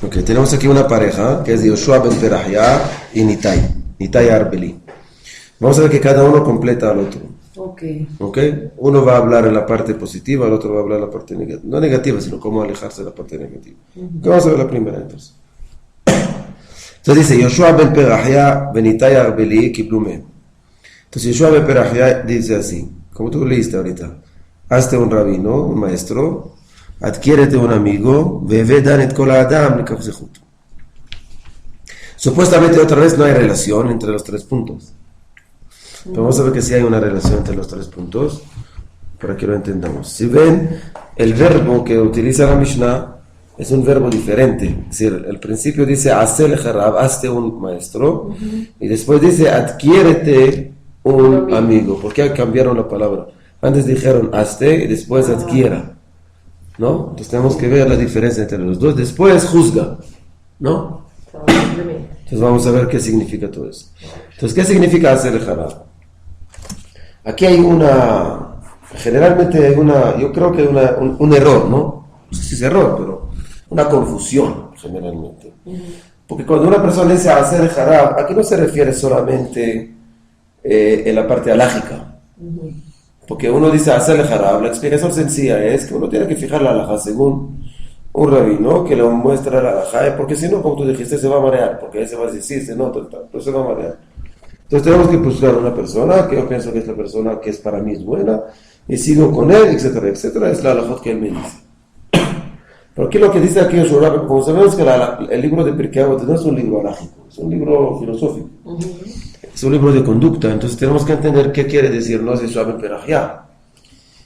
Ok, tenemos aquí una pareja que es Yoshua ben Perahia y Nitai Arbeli. Vamos a ver que cada uno completa al otro. Ok, uno va a hablar en la parte positiva, el otro va a hablar en la parte negativa. No negativa, sino cómo alejarse de la parte negativa. Okay, vamos a ver la primera entonces. Entonces dice Yoshua ben Perahia ben Nitai Arbeli Kiblume. Entonces Yoshua ben Perahia dice así, como tú leíste ahorita: hazte un rabino, un maestro, adquiérete un amigo, vevedan et kol adam likaf zechut. Supuestamente otra vez no hay relación entre los tres puntos. Pero vamos a ver que sí hay una relación entre los tres puntos para que lo entendamos. Si ven, el verbo que utiliza la Mishnah es un verbo diferente. Es decir, el principio dice hacer harab, hazte un maestro, y después dice adquiérete un amigo. ¿Por qué cambiaron la palabra? Antes dijeron hazte y después adquiera, ¿no? Entonces tenemos que ver la diferencia entre los dos. Después juzga, ¿no? Entonces vamos a ver qué significa todo eso. Entonces, ¿qué significa hacer el harab? Aquí hay generalmente hay yo creo que hay un error, ¿no? No sé si es error, pero una confusión generalmente. Porque cuando una persona dice hacer el harab, aquí no se refiere solamente en la parte halágica. Porque uno dice hacer el harab, la explicación sencilla es que uno tiene que fijar la halajá según un rabino que le muestra la halajá, porque si no, como tú dijiste, se va a marear, porque ahí se va a decir, sí, no, pero se va a marear. Entonces tenemos que buscar una persona que yo pienso que es la persona que es para mí es buena, y sigo con él, etcétera, etcétera, es la halajot que él me dice. Pero aquí lo que dice aquí Yoshua, como sabemos que el libro de Pirkei Avot no es un libro halágico, es un libro filosófico, es un libro de conducta, entonces tenemos que entender qué quiere decirnos Yoshua ben Perahia.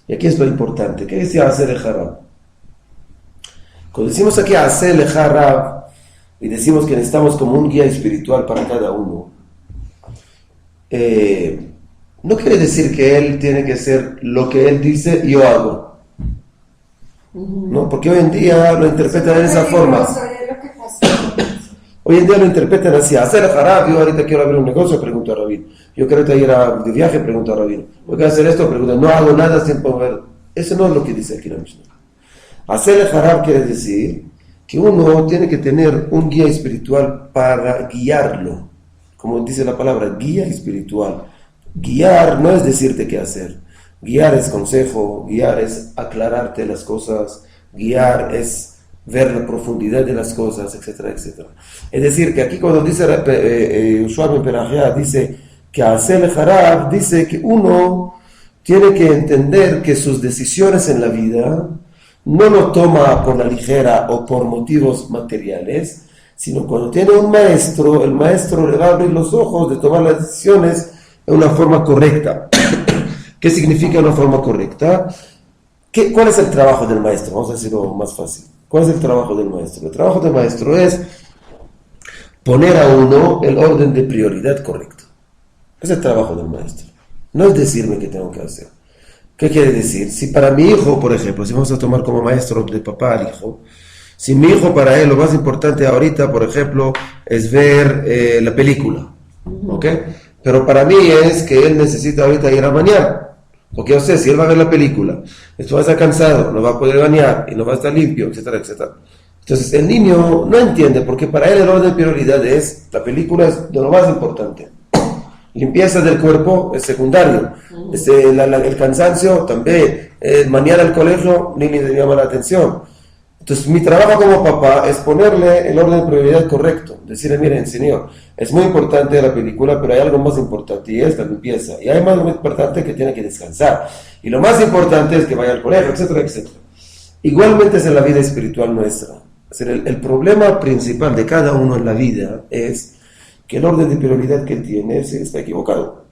Y aquí es lo importante, ¿qué decía hacer el harab? Cuando decimos aquí hacer el harab y decimos que necesitamos como un guía espiritual para cada uno, no quiere decir que él tiene que ser lo que él dice y yo hago, ¿no? Porque hoy en día lo interpretan de esa forma. Hoy en día lo interpretan así: hacer el harab, yo ahorita quiero abrir un negocio, pregunto a Rabino. Yo quiero ir de viaje, pregunto a Rabino. Yo quiero hacer esto, pregunto. No hago nada sin poder. Eso no es lo que dice aquí la Mishnah. Hacer el harab quiere decir que uno tiene que tener un guía espiritual para guiarlo. Como dice la palabra, guía espiritual. Guiar no es decirte qué hacer. Guiar es consejo, guiar es aclararte las cosas, guiar es ver la profundidad de las cosas, etcétera, etcétera. Es decir, que aquí cuando dice Yoshua ben Perahia, dice que hacer el harab, dice que uno tiene que entender que sus decisiones en la vida no lo toma por la ligera o por motivos materiales, sino cuando tiene un maestro, el maestro le va a abrir los ojos de tomar las decisiones de una forma correcta. ¿Qué significa una forma correcta? ¿Cuál es el trabajo del maestro? Vamos a decirlo más fácil. ¿Cuál es el trabajo del maestro? El trabajo del maestro es poner a uno el orden de prioridad correcto. Es el trabajo del maestro. No es decirme qué tengo que hacer. ¿Qué quiere decir? Si para mi hijo, por ejemplo, si vamos a tomar como maestro de papá al hijo, si mi hijo para él lo más importante ahorita, por ejemplo, es ver la película, ¿ok? Pero para mí es que él necesita ahorita ir a bañar, porque yo sé, si él va a ver la película, esto va a estar cansado, no va a poder bañar y no va a estar limpio, etcétera, etcétera. Entonces el niño no entiende, porque para él el orden de prioridad es, la película es de lo más importante. Limpieza del cuerpo es secundario. El cansancio también. Mañana al colegio ni le llama la atención. Entonces mi trabajo como papá es ponerle el orden de prioridad correcto. Decirle, miren señor, es muy importante la película, pero hay algo más importante y es la limpieza. Y hay más importante que tiene que descansar. Y lo más importante es que vaya al colegio, etcétera, etcétera. Igualmente es en la vida espiritual nuestra. Es decir, el problema principal de cada uno en la vida es que el orden de prioridad que él tiene está equivocado.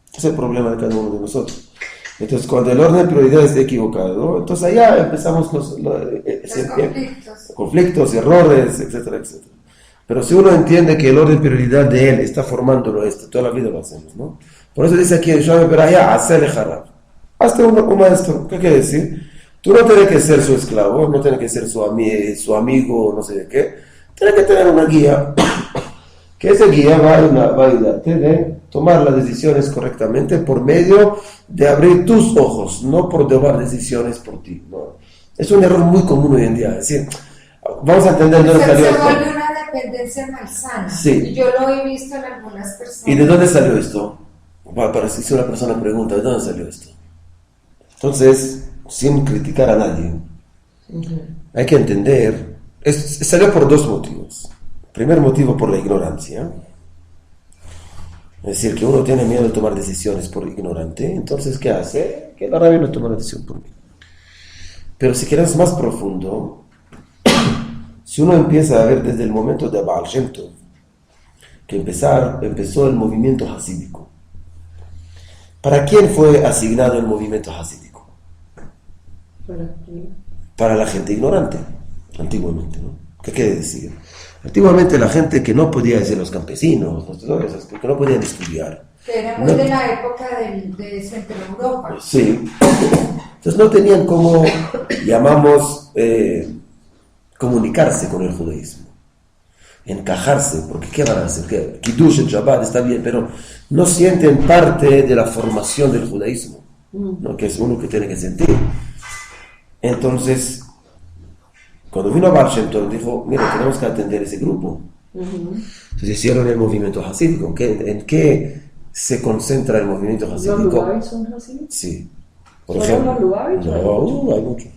Ese es el problema de cada uno de nosotros. Entonces, cuando el orden de prioridad está equivocado, entonces allá empezamos los conflictos, errores, etcétera, etcétera. Pero si uno entiende que el orden de prioridad de él está formándolo toda la vida lo hacemos, ¿no? Por eso dice aquí en Yoshua ben Perahia, hacer el harab. Hazte un maestro. ¿Qué quiere decir? Tú no tienes que ser su esclavo, no tienes que ser su amigo, no sé de qué. Tienes que tener una guía. Que ese guía va a ayudarte de tomar las decisiones correctamente por medio de abrir tus ojos, no por tomar decisiones por ti. No. Es un error muy común hoy en día. Es decir, Vamos a entender dónde salió Se esto. vuelve una dependencia malsana. Sí. Y yo lo he visto en algunas personas. ¿Y de dónde salió esto? Para si una persona pregunta, ¿de dónde salió esto? Entonces, sin criticar a nadie, hay que entender, salió por dos motivos. Primer motivo, por la ignorancia. Es decir, que uno tiene miedo de tomar decisiones por ignorante. Entonces, ¿qué hace? Que el rabino toma la decisión por mí. Pero si queremos más profundo, si uno empieza a ver desde el momento de Baal Shem Tov, que empezó el movimiento hasídico. ¿Para quién fue asignado el movimiento hasídico? Para la gente ignorante, antiguamente, ¿no? ¿Qué quiere decir? Antiguamente la gente que no podía decir, los campesinos, porque no podían estudiar. Que era muy de la época de Centro Europa. Sí. Entonces no tenían cómo, llamamos, comunicarse con el judaísmo. Encajarse, porque ¿qué van a hacer? ¿Qué? Kiddush, el Shabbat, está bien, pero no sienten parte de la formación del judaísmo, ¿no? Que es uno que tiene que sentir. Entonces, cuando vino a Baal Shem Tov, dijo, mira, tenemos que atender ese grupo. Entonces hicieron el movimiento hasídico. ¿En qué se concentra el movimiento hasídico? ¿Los Lubavitch son hasídicos? Sí. Por ¿Solo ejemplo, los Lubavitch? no, hay muchos.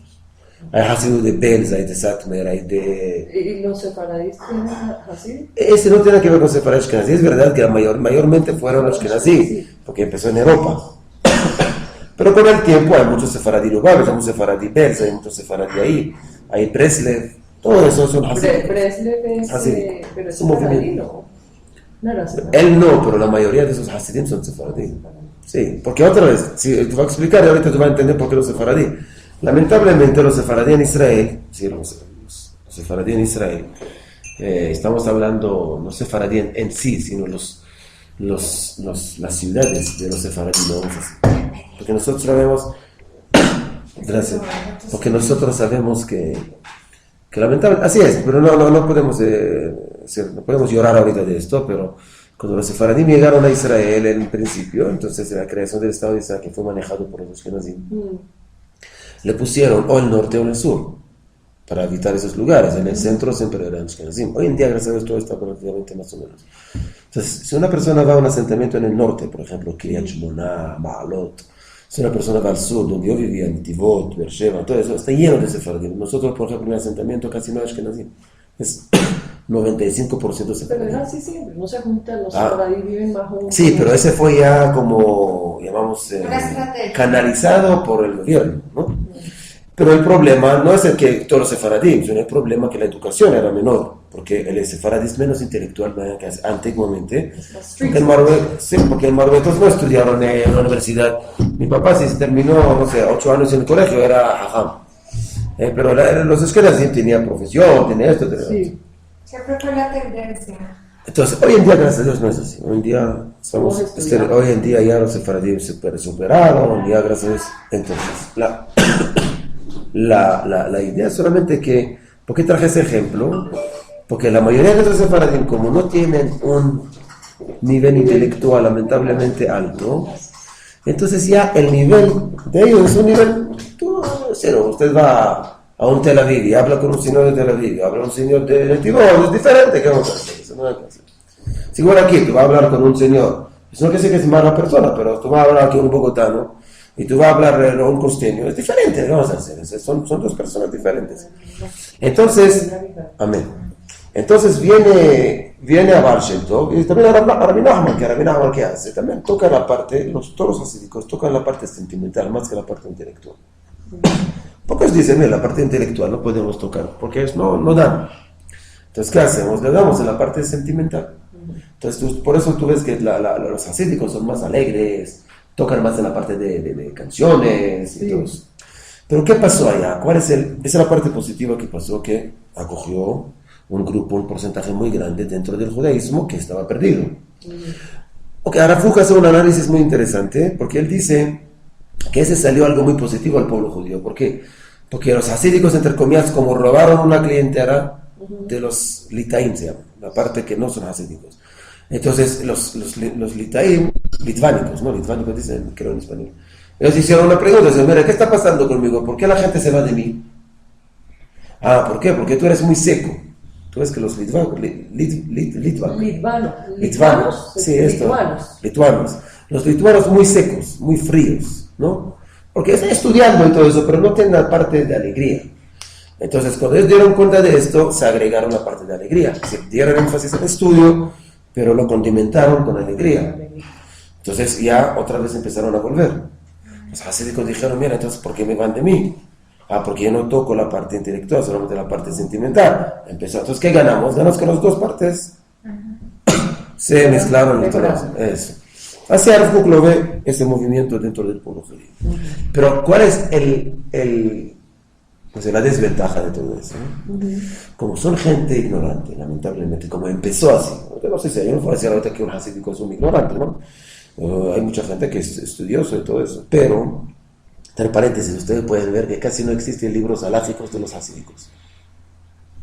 Hay Hasidut de Belz, hay de Satmer, hay de... ¿Y los sefaradís tienen hasídicos? Ese no tiene que ver con sefaradí ashkenazí. Es verdad que mayormente fueron ashkenazí, porque empezó en Europa. Pero con el tiempo hay muchos sefaradí Lubavitch, hay muchos sefaradí Belz, hay muchos sefaradí ahí, hay Breslev, todo eso son hasídicos. Breslev es... Hasídico. Pero es Es un movimiento. sefaradí, ¿no? No era sefaradí. Él no, pero la mayoría de esos hasidim son sefaradí. Sí, porque otra vez, si te voy a explicar y ahorita te vas a entender por qué los sefaradí. Lamentablemente los sefaradí en Israel, sí, los sefaradí en Israel, estamos hablando, no sefaradí en sí, sino las ciudades de los sefaradí, no vamos a decir. Porque nosotros sabemos, gracias, porque nosotros sabemos que lamentablemente, así es, pero no podemos, no podemos llorar ahorita de esto, pero cuando los sefaradí llegaron a Israel en principio, entonces la creación del Estado de Israel, que fue manejado por los ashkenazim, le pusieron o el norte o el sur, para evitar esos lugares. En el centro siempre eran ashkenazim. Hoy en día, gracias a Dios, todo está prácticamente más o menos. Entonces, si una persona va a un asentamiento en el norte, por ejemplo, Kiryat Shmona, Ma'alot, si una persona va al sur, donde yo vivía, Netivot, Beersheba, todo eso, está lleno de sefaradim. Nosotros, por ejemplo, en el asentamiento casi no hay ashkenazim. Es 95% sefaradim. Pero es así siempre, no se juntan, los sefaradí viven bajo... Sí, pero ese fue ya como, llamamos, canalizado por el gobierno, ¿no? Pero el problema no es el que todos los sefaradí, sino el problema que la educación era menor, porque el sefaradí es menos intelectual que antiguamente. Porque en Marruecos no estudiaron en la universidad. Mi papá sí se terminó, no sé, 8 años en el colegio, era hajam. Pero los ashkenazim tenían profesión, tenían esto, tenían Sí. esto. Siempre fue la tendencia. Entonces, hoy en día, gracias a Dios, no es así. Hoy en día, hoy en día ya los sefaradí superaron, ya gracias a Dios. Entonces, la idea es solamente que, ¿por qué traje ese ejemplo? Porque la mayoría de los sefaradí, como no tienen un nivel intelectual lamentablemente alto, entonces ya el nivel de ellos es un nivel cero. Usted va a un Tel Aviv y habla con un señor de Tel Aviv, habla con un señor de Netivot, es diferente. ¿Qué vamos a hacer? Eso no hay que hacer. Si igual aquí tú vas a hablar con un señor, eso no quiere decir que es mala persona, pero tú vas a hablar aquí con un bogotano y tú vas a hablar con un costeño, es diferente. ¿Qué vamos a hacer? Son dos personas diferentes. Entonces, amén. Entonces viene a Baal Shem Tov y también a Rabbi Nachman, que Rabbi Nachman, ¿qué hace? También toca la parte, todos los hasídicos tocan la parte sentimental más que la parte intelectual. Porque ellos dicen, mira, la parte intelectual no podemos tocar, porque ellos no dan. Entonces, ¿qué hacemos? Le damos en la parte sentimental. Entonces, por eso tú ves que los hasídicos son más alegres, tocan más en la parte de canciones y todo eso. Pero ¿qué pasó allá? Esa es la parte positiva que pasó, que acogió un grupo, un porcentaje muy grande dentro del judaísmo que estaba perdido. Ok, ahora Fuch hace un análisis muy interesante, porque él dice que ese salió algo muy positivo al pueblo judío. ¿Por qué? Porque los hasídicos, entre comillas, como robaron una clientela de los litaim, se llama, la parte que no son hasídicos. Entonces, los litaim, litvánicos, ¿no? Litvánicos dicen, creo en español. Ellos hicieron una pregunta, dicen, mira, ¿qué está pasando conmigo? ¿Por qué la gente se va de mí? ¿Por qué? Porque tú eres muy seco. Tú ves que los litvanos, lituanos. Los lituanos muy secos, muy fríos, ¿no? Porque están estudiando y todo eso, pero no tienen la parte de alegría. Entonces, cuando ellos dieron cuenta de esto, se agregaron la parte de alegría. Se dieron énfasis al estudio, pero lo condimentaron con alegría. Entonces, ya otra vez empezaron a volver. Los hasídicos dijeron, mira, entonces, ¿por qué me van de mí? Porque yo no toco la parte intelectual, solamente la parte sentimental. Entonces, ¿qué ganamos? Ganamos que las dos partes se mezclaron y todo eso. Así Rav Kook lo ve ese movimiento dentro del pueblo judío. Pero, ¿cuál es la desventaja de todo eso? Como son gente ignorante, lamentablemente, como empezó así. No sé si yo no puedo decir ahorita que un hasídico es un ignorante, ¿no? Hay mucha gente que es estudioso y todo eso, pero... Entre paréntesis, ustedes pueden ver que casi no existen libros halajicos de los hasídicos.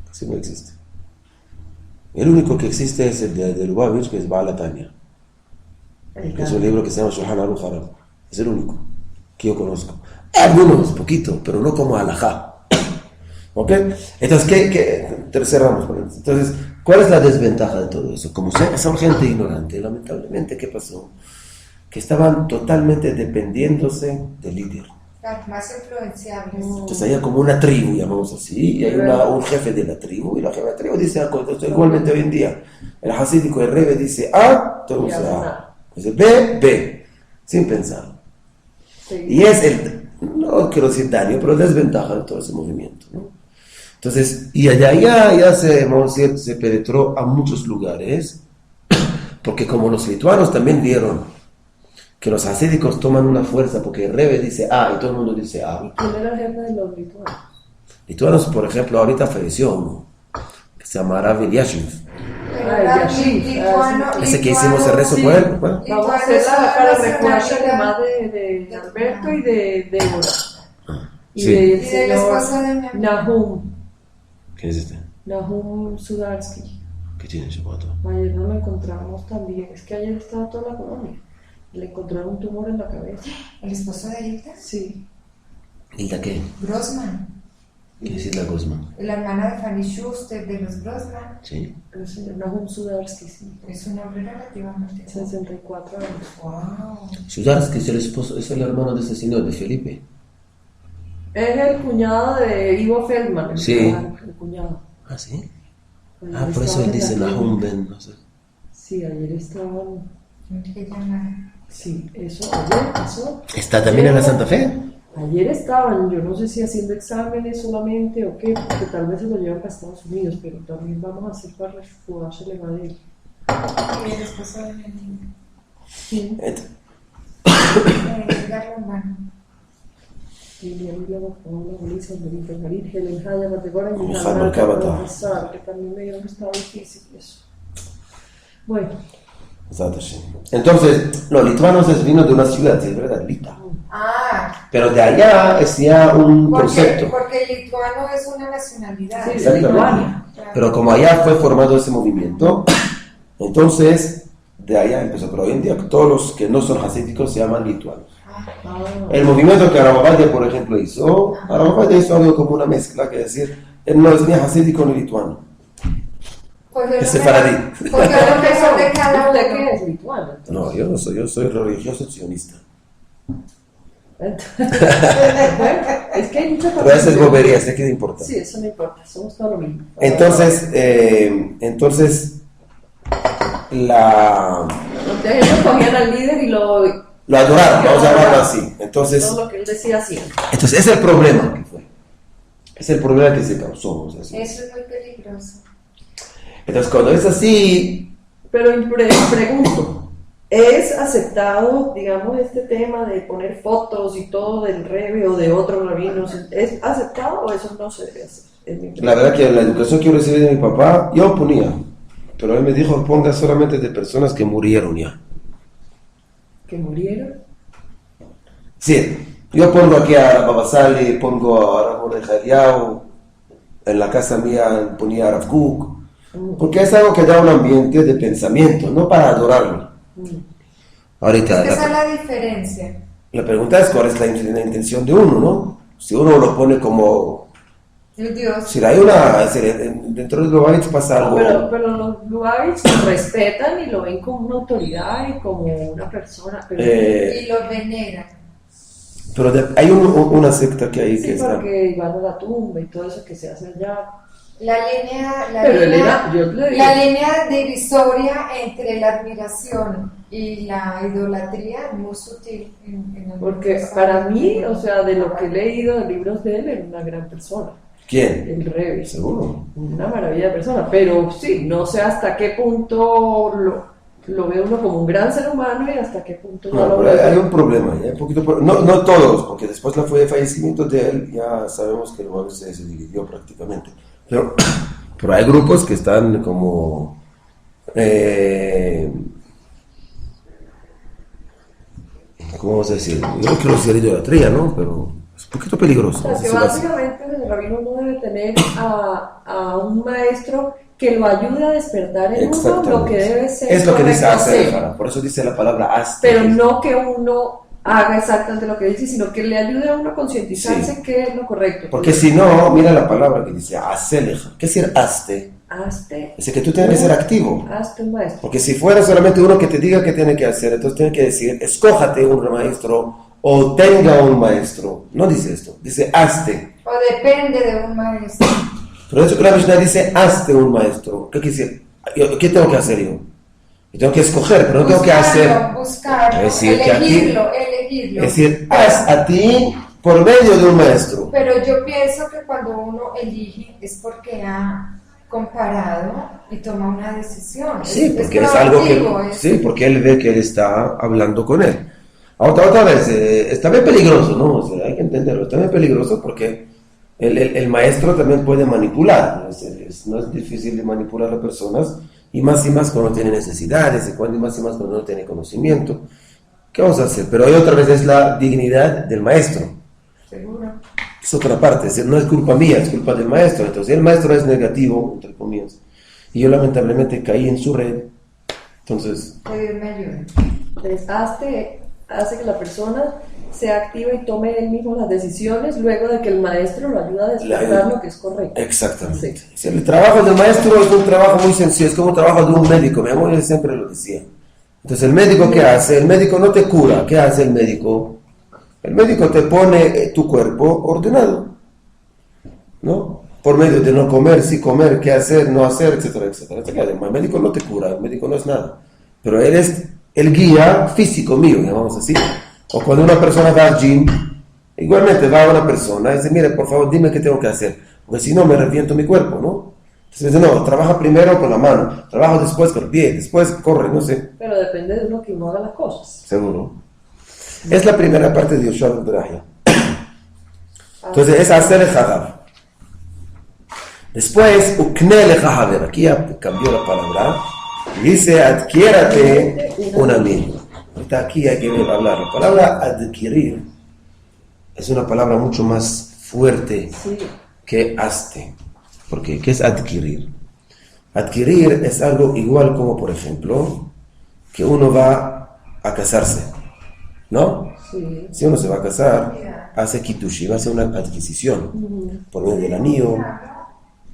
Casi no existe. El único que existe es el de Lubavitch, que es Baal HaTanya. Que es un libro que se llama Shulchan Aruch Harav. Es el único que yo conozco. Algunos, poquito, pero no como halajá. ¿Ok? Entonces, cerramos con eso. Entonces, ¿cuál es la desventaja de todo eso? Como son gente ignorante, lamentablemente, ¿qué pasó? Que estaban totalmente dependiéndose del líder. Más influenciables. Entonces había como una tribu, llamamos así, y hay un jefe de la tribu, y la jefe de la tribu dice, igualmente hoy en día, el hasídico, el Rebbe dice A, todo dice A. Dice B, sin pensar. Sí. Y es no quiero decir daño, pero desventaja de todo ese movimiento, ¿no? Entonces, y allá ya se penetró a muchos lugares, porque como los lituanos también vieron que los hasídicos toman una fuerza, porque el Rebbe dice y todo el mundo dice ¿Y quién era el jefe de los lituanos? Lituanos, por ejemplo, ahorita falleció uno, que se llama Rav Eliashiv. Ese que hicimos el rezo con él. Bueno. Vamos a hacer para reconocer además de Alberto y de Débora. Y del señor Nahum. ¿Quién es este? Nahum Sudarsky. ¿Qué tiene ese pato? Ayer no lo encontramos también. Es que ayer estaba toda la colonia. Le encontraron un tumor en la cabeza. ¿El esposo de Hilda? Sí. ¿Hilda qué? Grossman. ¿Quién es Hilda Grossman? La hermana de Fanny Schuster, de los Grossman. Sí. El señor Nahum Sudarsky, sí. Es un hombre relativamente... 64 años. Wow. Sudarsky es el esposo, es el hermano de ese señor, de Felipe. Es el cuñado de Ivo Feldman. Sí. El cuñado. ¿Sí? Por eso él dice Nahum Ben, no sé. Sí, ayer estaban... Sí, eso, ayer pasó. ¿Está también en la Santa Fe? Ayer estaban, yo no sé si haciendo exámenes solamente o qué, porque tal vez se lo llevan para Estados Unidos, pero también vamos a hacer para refugiarse de Madrid. ¿Y el esposo de la niña? Sí. Garland. Lilian Villalobos, Paola Bolívar, Benito Garín, Helen Haya, Mategora y Muhammad Kabata. que también me dieron que estaba difícil eso. Bueno. Entonces, los lituanos vino de una ciudad, es verdad, Lita. Pero de allá es ya un concepto. Porque el lituano es una nacionalidad. Sí, exactamente. Pero como allá fue formado ese movimiento, entonces de allá empezó. Pero hoy en día todos los que no son hasídicos se llaman lituanos. El movimiento que Arav Ovadia, por ejemplo, hizo algo como una mezcla, que decir, él no es ni hasídico ni lituano. Es sefaradí. Porque lo que son de cada uno. ¿Qué es lituano? No, yo soy religioso sionista. Es que hay mucha pero esa es bobería, sé que no importa. Sí, eso no importa, somos todo lo mismo. Entonces Entonces ellos cogían al líder y lo adoraron, vamos a llamarlo así. Entonces, todo lo que él decía siempre. Entonces, ese es el problema que fue. Es el problema que se causó. Eso es muy peligroso. Entonces, cuando es así... Pero pregunto, ¿es aceptado, digamos, este tema de poner fotos y todo del Rebbe o de otros rabinos? ¿Es aceptado o eso no se debe hacer? La verdad que la educación que yo recibí de mi papá, yo ponía, pero él me dijo, ponga solamente de personas que murieron ya. ¿Que murieron? Sí, yo pongo aquí a Baba Sali, pongo a Rav Mordechai, en la casa mía ponía a Rav Kook, porque es algo que da un ambiente de pensamiento, no para adorarlo. Ahorita, esa es la diferencia. La pregunta es cuál es la intención de uno, ¿no? Si uno lo pone como El Dios. Si hay una, dentro de Lubavitch pasa algo. Pero los Lubavitch lo respetan y lo ven como una autoridad y como una persona. Pero, Y los veneran. Pero hay una secta que hay sí, que está. porque van a la tumba y todo eso que se hace allá. La línea, Pero él era, yo le digo, la línea divisoria entre la admiración y la idolatría es muy sutil. En porque para mí, o sea, de lo que he leído de libros de él, era una gran persona. ¿Quién? El Rebbe. Seguro. Una maravilla de persona, pero sí, no sé hasta qué punto lo ve uno como un gran ser humano y hasta qué punto no No, lo pero ve. hay un problema, ya, un poquito, no todos, porque después de fallecimiento de él ya sabemos que el mundo se dividió prácticamente. Pero hay grupos que están como ¿cómo vamos a decir? Yo no quiero decir idolatría, ¿no? Pero es un poquito peligroso. O sea, No sé que si lo hace. básicamente el rabino no debe tener a un maestro que lo ayude a despertar en uno lo que debe ser. Es lo que dice correcto hacer, hacer. por eso dice la palabra hasta. Pero no que uno haga exactamente lo que dice, sino que le ayude a uno a concientizarse Sí. que es lo correcto. Porque si no, mira la palabra que dice haseleja. ¿Qué es decir haste? Hazte, Es que tú tienes que ser activo. hazte un maestro. Porque si fuera solamente uno que te diga qué tiene que hacer, entonces tiene que decir, escójate un maestro o tenga un maestro. No dice esto, dice hazte. O depende de un maestro. Pero de hecho que la Mishnah dice hazte un maestro. ¿Qué quiere decir? ¿Qué tengo que hacer yo? Yo tengo que escoger, pero no tengo que hacer. Buscarlo, Es decir, que aquí- elegirlo. Es decir, haz a ti por medio de un maestro. Pero yo pienso que cuando uno elige es porque ha comparado y toma una decisión. Sí, porque es algo que... Sí, porque él ve que él está hablando con él. Otra vez, está bien peligroso, ¿no? O sea, hay que entenderlo, está bien peligroso porque el maestro también puede manipular. No es difícil de manipular a personas, y más cuando tiene necesidades, y más cuando no tiene conocimiento. ¿Qué vamos a hacer? Pero hay otra vez es la dignidad del maestro. Seguro. Es otra parte, es decir, no es culpa mía, es culpa del maestro. Entonces, si el maestro es negativo, entre comillas, y yo lamentablemente caí en su red, entonces... Que Dios me ayude. Entonces, hace que la persona sea activa y tome él mismo las decisiones luego de que el maestro lo ayuda a despertar lo que es correcto. Exactamente. Sí. Si el trabajo del maestro es un trabajo muy sencillo, es como un trabajo de un médico, mi amor siempre lo decía. Entonces, ¿el médico qué hace? El médico no te cura, ¿qué hace el médico? El médico te pone tu cuerpo ordenado, ¿no? Por medio de no comer, sí comer, qué hacer, no hacer, etcétera, etcétera. El médico no te cura, el médico no es nada. Pero él es el guía físico mío, llamamos así. O cuando una persona va al gym, igualmente va a una persona y dice, mire, por favor, dime qué tengo que hacer, porque si no me reviento mi cuerpo, ¿no? Entonces dice, no, trabaja primero con la mano, trabaja después con el pie, después corre, no sé. Pero depende de uno que uno haga las cosas. Seguro. Es la primera parte de Yoshua Brahia. Entonces es hacer el jajab. Después, ukne le jajaber. Aquí ya cambió la palabra. Dice, adquiérate un amigo. Ahorita aquí hay que hablar. La palabra adquirir es una palabra mucho más fuerte Sí. que hazte. Porque, ¿qué es adquirir? Adquirir es algo igual como, por ejemplo, que uno va a casarse. ¿No? Sí. Si uno se va a casar, hace kitushim, hace una adquisición por medio del anillo.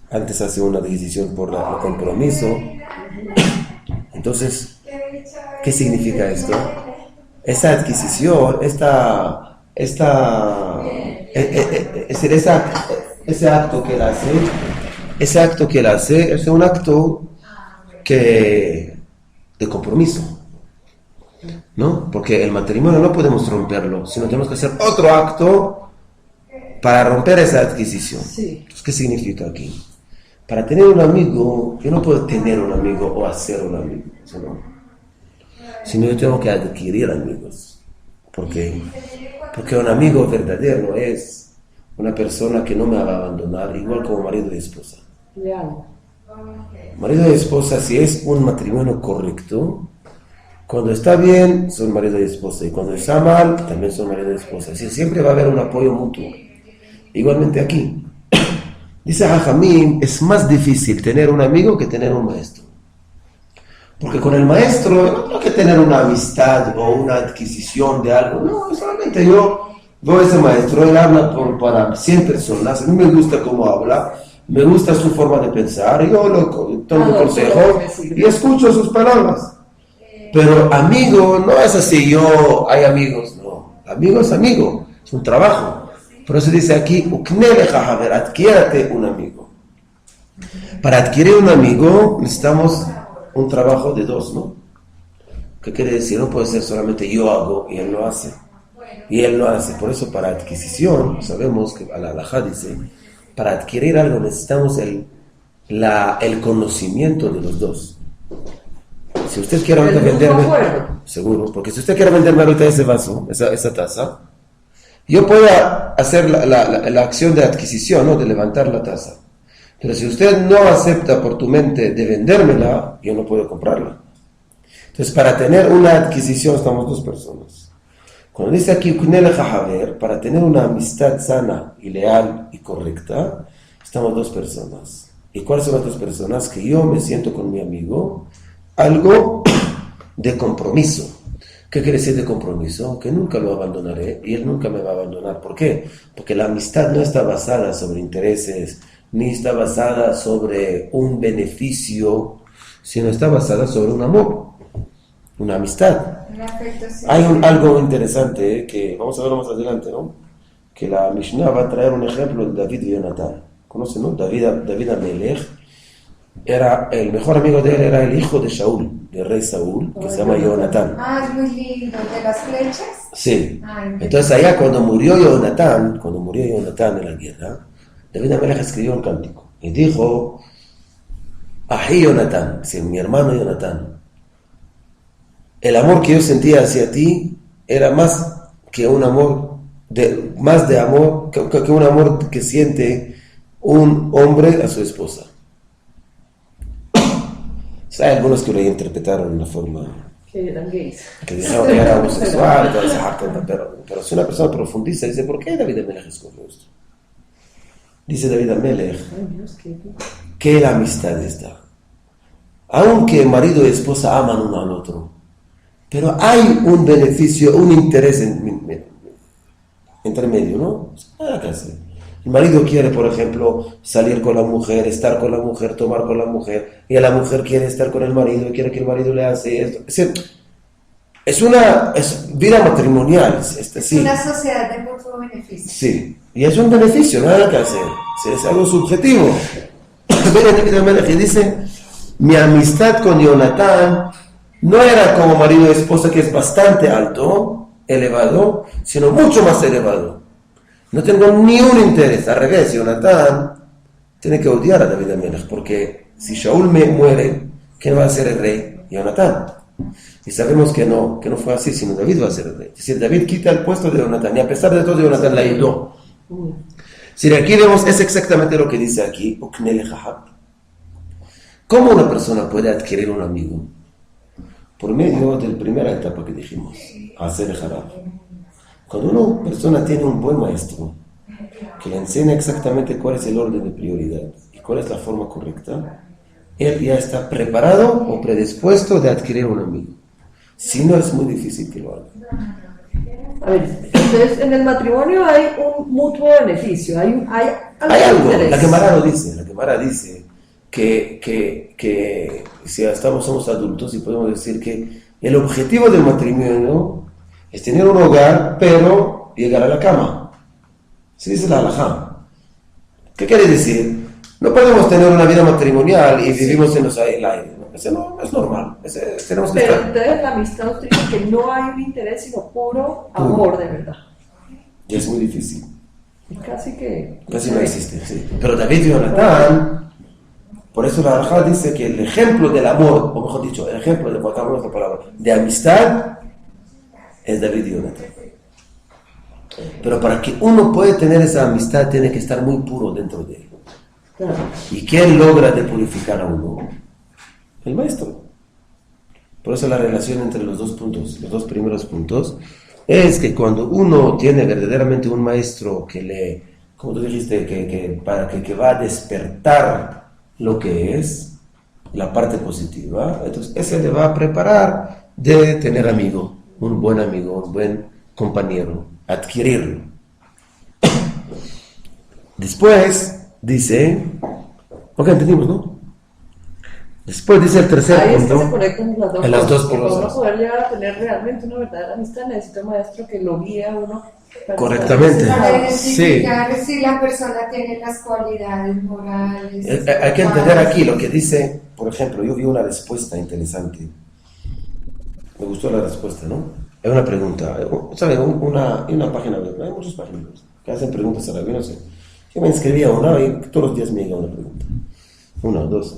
Antes hace una adquisición por el compromiso. Entonces, ¿qué significa esto? Esa adquisición, ese acto que él hace, es un acto de compromiso. ¿No? Porque el matrimonio no podemos romperlo, sino tenemos que hacer otro acto para romper esa adquisición. Sí. Entonces, ¿qué significa aquí? Para tener un amigo, yo no puedo tener un amigo o hacer un amigo, eso no. Sino yo tengo que adquirir amigos. Porque un amigo verdadero es una persona que no me va a abandonar, igual como marido y esposa. Leal. Marido y esposa, si es un matrimonio correcto, cuando está bien, son marido y esposa. Y cuando está mal, también son marido y esposa. Así siempre va a haber un apoyo mutuo. Igualmente aquí. Dice Jajamín, es más difícil tener un amigo que tener un maestro. Porque con el maestro no tengo que tener una amistad o una adquisición de algo. No, solamente yo veo a ese maestro, él habla para 100 personas, a mí me gusta cómo habla, me gusta su forma de pensar, yo tomo consejo y escucho sus palabras. Pero amigo no es así, hay amigos, no. Amigo es amigo, es un trabajo. Por eso dice aquí, adquiérate un amigo. Para adquirir un amigo necesitamos un trabajo de dos, ¿no? ¿Qué quiere decir? No puede ser solamente yo hago y él lo hace. Y él lo hace. Por eso para adquisición, sabemos que la halajá dice, para adquirir algo necesitamos el conocimiento de los dos. Si usted quiere ahorita venderme, seguro, porque si usted quiere venderme ahorita ese vaso, esa taza, yo puedo hacer la acción de adquisición, ¿no? De levantar la taza. Pero si usted no acepta por tu mente de vendérmela, yo no puedo comprarla. Entonces, para tener una adquisición, estamos dos personas. Cuando dice aquí, para tener una amistad sana y leal y correcta, estamos dos personas. ¿Y cuáles son las dos personas? Que yo me siento con mi amigo, algo de compromiso. ¿Qué quiere decir de compromiso? Que nunca lo abandonaré y él nunca me va a abandonar. ¿Por qué? Porque la amistad no está basada sobre intereses, ni está basada sobre un beneficio, sino está basada sobre un amor, una amistad. Hay algo interesante que vamos a ver más adelante, ¿no? Que la Mishnah va a traer un ejemplo de David y Jonatán. ¿Conocen, no? David Amelech, el mejor amigo de él era el hijo de Shaul, del rey Saúl, que se llama Jonatán. Es muy lindo, de las flechas. Sí. Entonces allá cuando murió Jonatán en la guerra, David Amelech escribió un cántico y dijo, Ají Jonatán, mi hermano Jonatán, el amor que yo sentía hacia ti era más que un amor, más de amor, que un amor que siente un hombre a su esposa. Hay algunos que lo interpretaron de una forma que eran gays, que dijeron que era homosexual, pero si una persona profundiza, dice, ¿por qué David Amelech escogió esto? Dice David Amelech que la amistad está. Aunque marido y esposa aman uno al otro, pero hay un beneficio, un interés entre medio, ¿no? El marido quiere, por ejemplo, salir con la mujer, estar con la mujer, tomar con la mujer, y la mujer quiere estar con el marido y quiere que el marido le hace esto. Es vida matrimonial. Es una sociedad de mutuo beneficio. Sí, y es un beneficio, no hay nada que hacer. Es algo subjetivo. Y dice, mi amistad con Jonatán no era como marido y esposa, que es bastante alto, elevado, sino mucho más elevado. No tengo ni un interés. Al revés, Jonatán tiene que odiar a David Amelech, porque si Shaul muere, ¿quién va a ser el rey? Jonatán. Y sabemos que no fue así, sino David va a ser el rey. Es decir, David quita el puesto de Jonatán, y a pesar de todo, Jonatán la ayudó. Si aquí vemos, es exactamente lo que dice aquí, ¿cómo una persona puede adquirir un amigo? Por medio de la primera etapa que dijimos, hacer el jarab. Cuando una persona tiene un buen maestro que le enseña exactamente cuál es el orden de prioridad y cuál es la forma correcta, él ya está preparado o predispuesto de adquirir un amigo. Si no, es muy difícil que lo haga. A ver, entonces en el matrimonio hay un mutuo beneficio, hay algo. La Gemara dice que si somos adultos y podemos decir que el objetivo del matrimonio es tener un hogar, pero llegar a la cama. Se dice la halajá. ¿Qué quiere decir? No podemos tener una vida matrimonial y vivimos en el aire. Ese no es normal. Tenemos que pero estar. Entonces la amistad nos dice que no hay un interés, sino puro amor de verdad. Y es muy difícil. Casi no existe, sí. Pero David y Jonatán, por eso la halajá dice que el ejemplo del amor, o mejor dicho, el ejemplo de amistad, es David y Jonatán. Pero para que uno pueda tener esa amistad, tiene que estar muy puro dentro de él. Claro. ¿Y quién logra de purificar a uno? El maestro. Por eso la relación entre los dos primeros puntos, es que cuando uno tiene verdaderamente un maestro que como tú dijiste, que va a despertar lo que es, la parte positiva, entonces ese le va a preparar de tener un buen amigo, un buen compañero, adquirirlo. Después dice, ok, entendimos, ¿no? Después dice el tercer Ahí es que punto. se conectan las dos En las dos cosas. Que para uno cosas. poder llegar a tener realmente una verdadera amistad necesita un maestro que lo guíe a uno. Para Correctamente. Para Sí. identificar si la persona tiene las cualidades morales. Hay que entender aquí lo que dice, por ejemplo, yo vi una respuesta interesante. Me gustó la respuesta, ¿no? Es una pregunta. ¿Saben? Una página web, hay muchas páginas web que hacen preguntas a rabinos. No sé. Yo me inscribí a una y todos los días me llega una pregunta. Una o dos.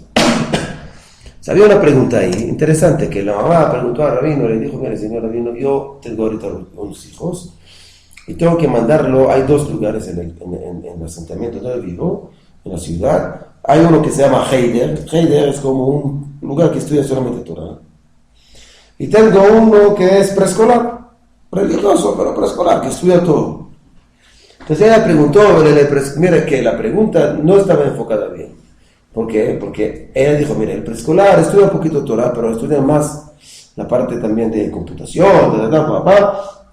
Había una pregunta ahí, interesante, que la mamá preguntó a Rabino, le dijo, mire señor Rabino, yo tengo ahorita unos hijos y tengo que mandarlo, hay dos lugares en el asentamiento donde vivo, en la ciudad, hay uno que se llama Heider es como un lugar que estudia solamente Torah, y tengo uno que es preescolar, religioso, pero preescolar, que estudia todo. Entonces ella preguntó, mire que la pregunta no estaba enfocada bien. ¿Por qué? Porque ella dijo, mire, el preescolar estudia un poquito Torah, pero estudia más la parte también de computación,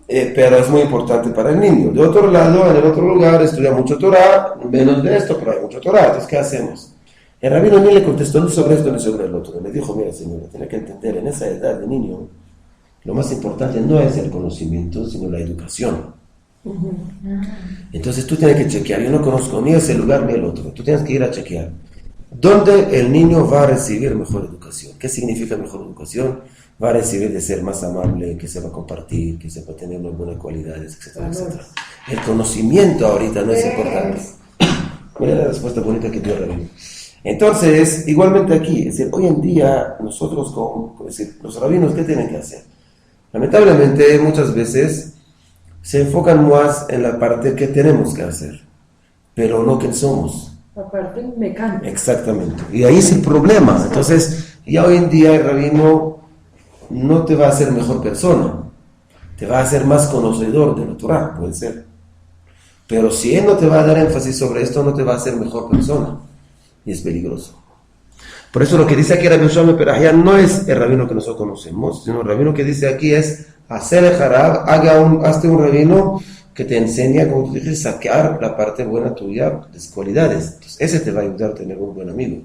pero es muy importante para el niño. De otro lado, en el otro lugar estudia mucho Torah, menos de esto, pero hay mucho Torah. Entonces, ¿qué hacemos? El rabino ni le contestó ni sobre esto ni sobre el otro. Le dijo, mira señora, tiene que entender, en esa edad de niño, lo más importante no es el conocimiento, sino la educación. Entonces tú tienes que chequear. Yo no conozco ni ese lugar ni el otro. Tú tienes que ir a chequear ¿dónde el niño va a recibir mejor educación? ¿Qué significa mejor educación? Va a recibir de ser más amable, que sepa compartir, que sepa tener unas buenas cualidades, etcétera, etcétera. El conocimiento ahorita no es importante. Mira la respuesta bonita que dio Rabino. Entonces, igualmente aquí, es decir, hoy en día nosotros, es decir, los rabinos, ¿qué tienen que hacer? Lamentablemente, muchas veces se enfocan más en la parte que tenemos que hacer, pero no que somos. La parte mecánica. Exactamente. Y ahí es el problema. Entonces, ya hoy en día el rabino no te va a hacer mejor persona, te va a hacer más conocedor de la Torah, puede ser. Pero si él no te va a dar énfasis sobre esto, no te va a hacer mejor persona. Y es peligroso. Por eso lo que dice aquí Rabbi Shlomo Perahia no es el rabino que nosotros conocemos, sino el rabino que dice aquí es hacer el jarab, hazte un rabino que te enseña, como tú dijiste, sacar la parte buena tuya, las cualidades. Entonces, ese te va a ayudar a tener un buen amigo.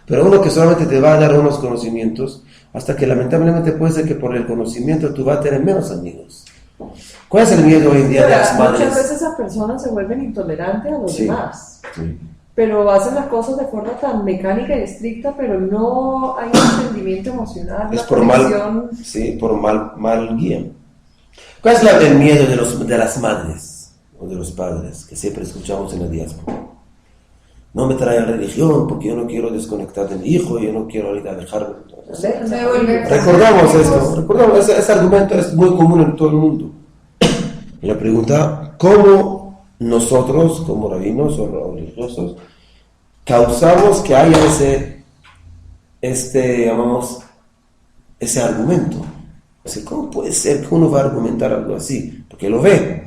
Pero uno que solamente te va a dar unos conocimientos, hasta que lamentablemente puede ser que por el conocimiento tú vas a tener menos amigos. ¿Cuál es el miedo hoy en día de las madres? Muchas veces esas personas se vuelven intolerantes a los demás. Sí. Pero hacen las cosas de forma tan mecánica y estricta, pero no hay un entendimiento emocional. Es por mal guía. ¿Cuál es el miedo de las madres o de los padres que siempre escuchamos en la diáspora? No me trae religión porque yo no quiero desconectar de mi hijo, yo no quiero ahorita dejarme. Recordamos esto, ese argumento es muy común en todo el mundo. Y la pregunta, ¿cómo nosotros como rabinos o religiosos causamos que haya ese argumento? O sea, ¿cómo puede ser que uno va a argumentar algo así? Porque lo ve.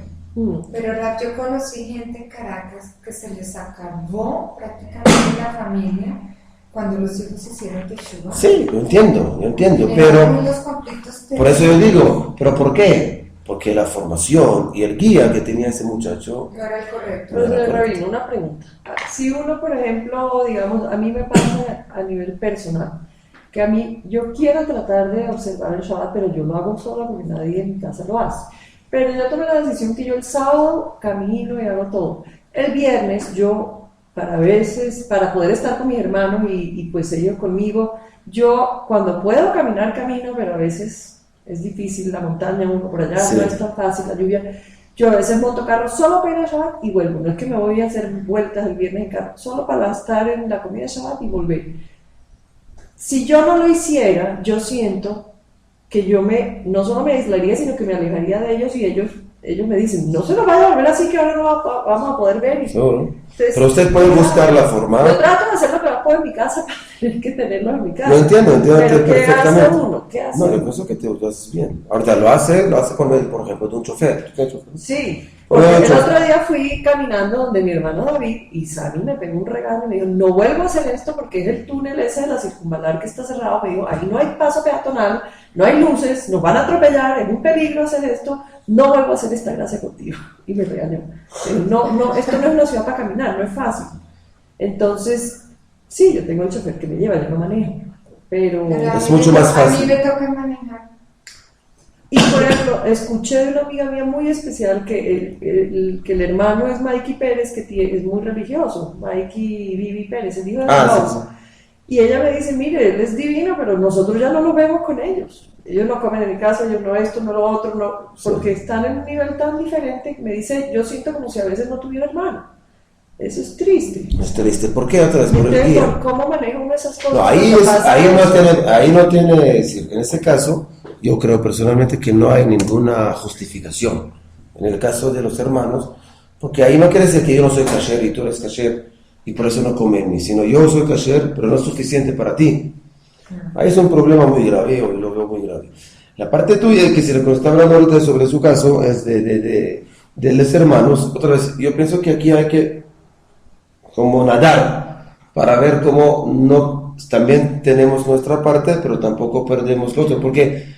Pero yo conocí gente en Caracas que se les acabó prácticamente la familia cuando los hijos hicieron teshuva. Sí, yo entiendo, pero por eso yo digo, ¿pero por qué? Porque la formación y el guía que tenía ese muchacho no era el correcto. Pero, Rabino, una pregunta. Si uno, por ejemplo, digamos, a mí me pasa a nivel personal, que yo quiero tratar de observar el Shabbat, pero yo lo hago sola porque nadie en mi casa lo hace. Pero yo tomé la decisión que yo el sábado camino y hago todo. El viernes yo, para poder estar con mis hermanos y pues ellos conmigo, yo cuando puedo caminar, camino, pero a veces es difícil, la montaña, uno por allá, sí. No es tan fácil, la lluvia. Yo a veces monto carro solo para ir a Shabbat y vuelvo. No es que me voy a hacer vueltas el viernes en carro, solo para estar en la comida de Shabbat y volver. Si yo no lo hiciera, yo siento que no solo me aislaría, sino que me alejaría de ellos y ellos me dicen, no se nos vaya a volver así que ahora no vamos a poder ver. Entonces, pero usted puede buscar la forma. Yo trato de hacer lo que más puedo en mi casa para tener que tenerlo en mi casa. Lo entiendo pero perfectamente. ¿Qué hace uno? No, yo pienso que lo haces bien. Ahorita lo hace con él, por ejemplo, de un chofer. Sí. Porque el otro día fui caminando donde mi hermano David y Sammy me pegó un regaño y me dijo, no vuelvo a hacer esto porque es el túnel ese de la circunvalar que está cerrado. Me dijo, ahí no hay paso peatonal, no hay luces, nos van a atropellar, es un peligro hacer esto, no vuelvo a hacer esta gracia contigo. Y me regañó. No, esto no es una ciudad para caminar, no es fácil. Entonces, sí, yo tengo el chofer que me lleva, yo no manejo, pero es mucho más fácil. A mí me toca manejar. Y por ejemplo, escuché de una amiga mía muy especial que el hermano es Mikey Pérez, que es muy religioso, Mikey Vivi Pérez, el hijo de sí. Y ella me dice, mire, él es divino, pero nosotros ya no nos vemos con ellos. Ellos no comen en mi casa, ellos no esto, no lo otro, no, porque están en un nivel tan diferente. Me dice, yo siento como si a veces no tuviera hermano. Eso es triste. Es triste. ¿Por qué otra vez? Por el día. ¿Cómo maneja uno esas cosas? No, ahí no tiene, decir, en ese caso, yo creo personalmente que no hay ninguna justificación. En el caso de los hermanos, porque ahí no quiere decir que yo no soy kasher y tú eres kasher y por eso no comen ni, sino yo soy kasher, pero no es suficiente para ti. Ahí es un problema muy grave, yo lo veo muy grave. La parte tuya, que si lo que está hablando ahorita sobre su caso, es de los hermanos. Otra vez, yo pienso que aquí hay que como nadar para ver cómo no también tenemos nuestra parte, pero tampoco perdemos lo otro, porque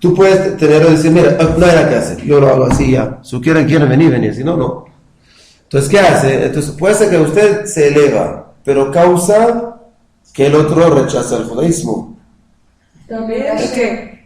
tú puedes tener o decir, mira, no hay nada que hacer, yo lo hago así ya, si quieren venir, si no, no. Entonces, ¿qué hace? Entonces, puede ser que usted se eleva, pero causa que el otro rechaza el judaísmo. También,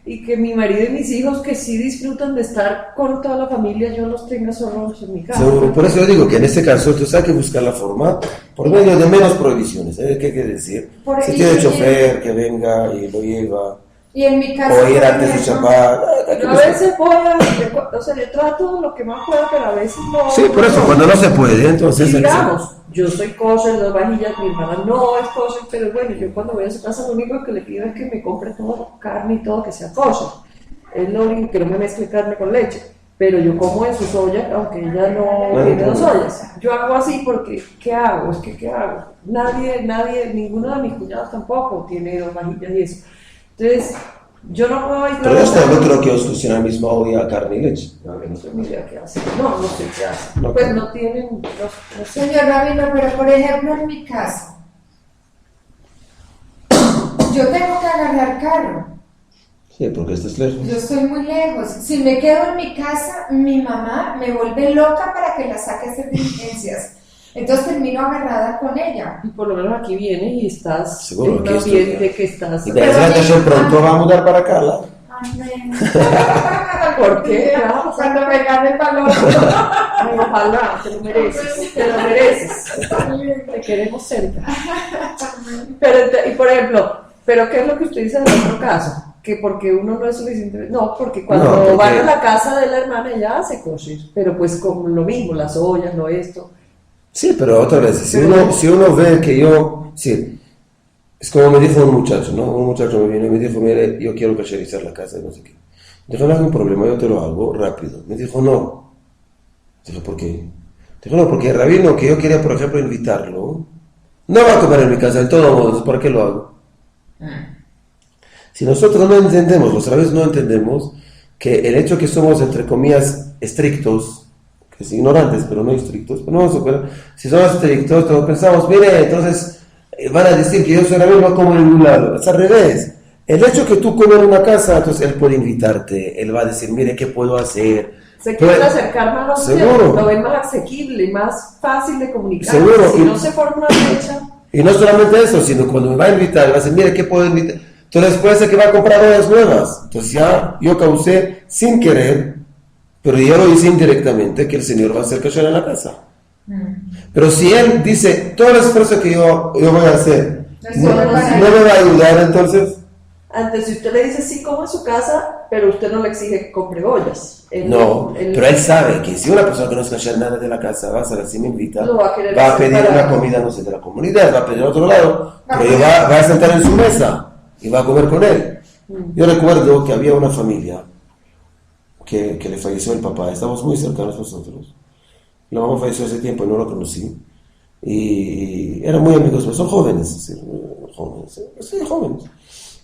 y que mi marido y mis hijos que sí disfrutan de estar con toda la familia, yo los tenga solos en mi casa. Seguro, por eso yo digo que en este caso entonces hay que buscar la forma por medio de menos prohibiciones. ¿Qué quiere decir? Si tiene chofer que venga y lo lleva, y en mi casa, o ir antes de Shabbat. Yo a veces o sea, yo trato lo que más puedo, pero a veces no. Sí, por eso, cuando no se puede, entonces... Digamos, yo soy kosher, 2 vajillas, mi hermana no es kosher, pero bueno, yo cuando voy a su casa lo único que le pido es que me compre todo, carne y todo, que sea kosher. Es lo único, que no me mezcle carne con leche. Pero yo como en sus ollas, aunque ella no tiene 2 ollas. Yo hago así porque, ¿qué hago? Es que, ¿qué hago? Nadie, ninguno de mis cuñados tampoco tiene 2 vajillas y eso. Entonces, yo no puedo ir. Pero no creo que os funciona la misma olla carne y leche. No, no sé ni idea qué hace. No sé qué hace. No, pues no tienen. No sé. Señor Rabino, pero por ejemplo en mi casa, yo tengo que agarrar carro. Sí, porque estás lejos. Yo estoy muy lejos. Si me quedo en mi casa, mi mamá me vuelve loca para que la saque a hacer diligencias. Entonces termino agarrada con ella. Y por lo menos aquí vienes y estás seguro, en un ambiente que estás... Y pero pronto va a mudar para acá, ¿la? Amén. ¿Por qué? Cuando me gane el valor. Ay, ojalá, te lo mereces. Te queremos cerca. Pero, y por ejemplo, ¿pero qué es lo que usted dice en el otro caso? Que porque uno no es suficiente... No, porque cuando van a la casa de la hermana ya hace kosher, pero pues como lo mismo, las ollas, lo esto... Sí, pero otra vez, si uno ve que yo, sí, es como me dijo un muchacho, ¿no? Un muchacho me vino y me dijo, mire, yo quiero kasherizar la casa y no sé qué. Dijo, no hay un problema, yo te lo hago rápido. Me dijo, no. Dijo, ¿por qué? Dijo, no, porque el rabino que yo quería, por ejemplo, invitarlo, no va a comer en mi casa, de todos modos, ¿por qué lo hago? Si nosotros no entendemos, los rabinos no entendemos que el hecho que somos, entre comillas, estrictos, que es ignorantes, pero no estrictos, pero no, si somos estrictos, todos pensamos, mire, entonces van a decir que yo soy rabino, no como en ningún lado. Es al revés. El hecho que tú comes en una casa, entonces él puede invitarte, él va a decir, mire, ¿qué puedo hacer? Se quiere acercar más a usted, lo ven más asequible, más fácil de comunicar. Seguro. Si no se forma una fecha. Y no solamente eso, sino cuando me va a invitar, va a decir, mire, ¿qué puedo invitar? Entonces puede ser que va a comprar ollas nuevas. Entonces ya yo causé sin querer, pero yo lo hice indirectamente, que el Señor va a hacer kasher en la casa. Pero si Él dice, todo el esfuerzo que yo voy a hacer, no me va a ayudar, entonces... Antes, si usted le dice sí, como en su casa, pero usted no le exige que compre ollas. Pero Él sabe que si una persona que no es kasher nada de la casa va a saber si me invita, va a pedir una comida, no sé, de la comunidad, va a pedir a otro lado, pero va a sentar en su mesa y va a comer con Él. Yo recuerdo que había una familia que le falleció el papá, estábamos muy cercanos nosotros. La mamá falleció hace tiempo y no lo conocí. Y eran muy amigos, pero son jóvenes.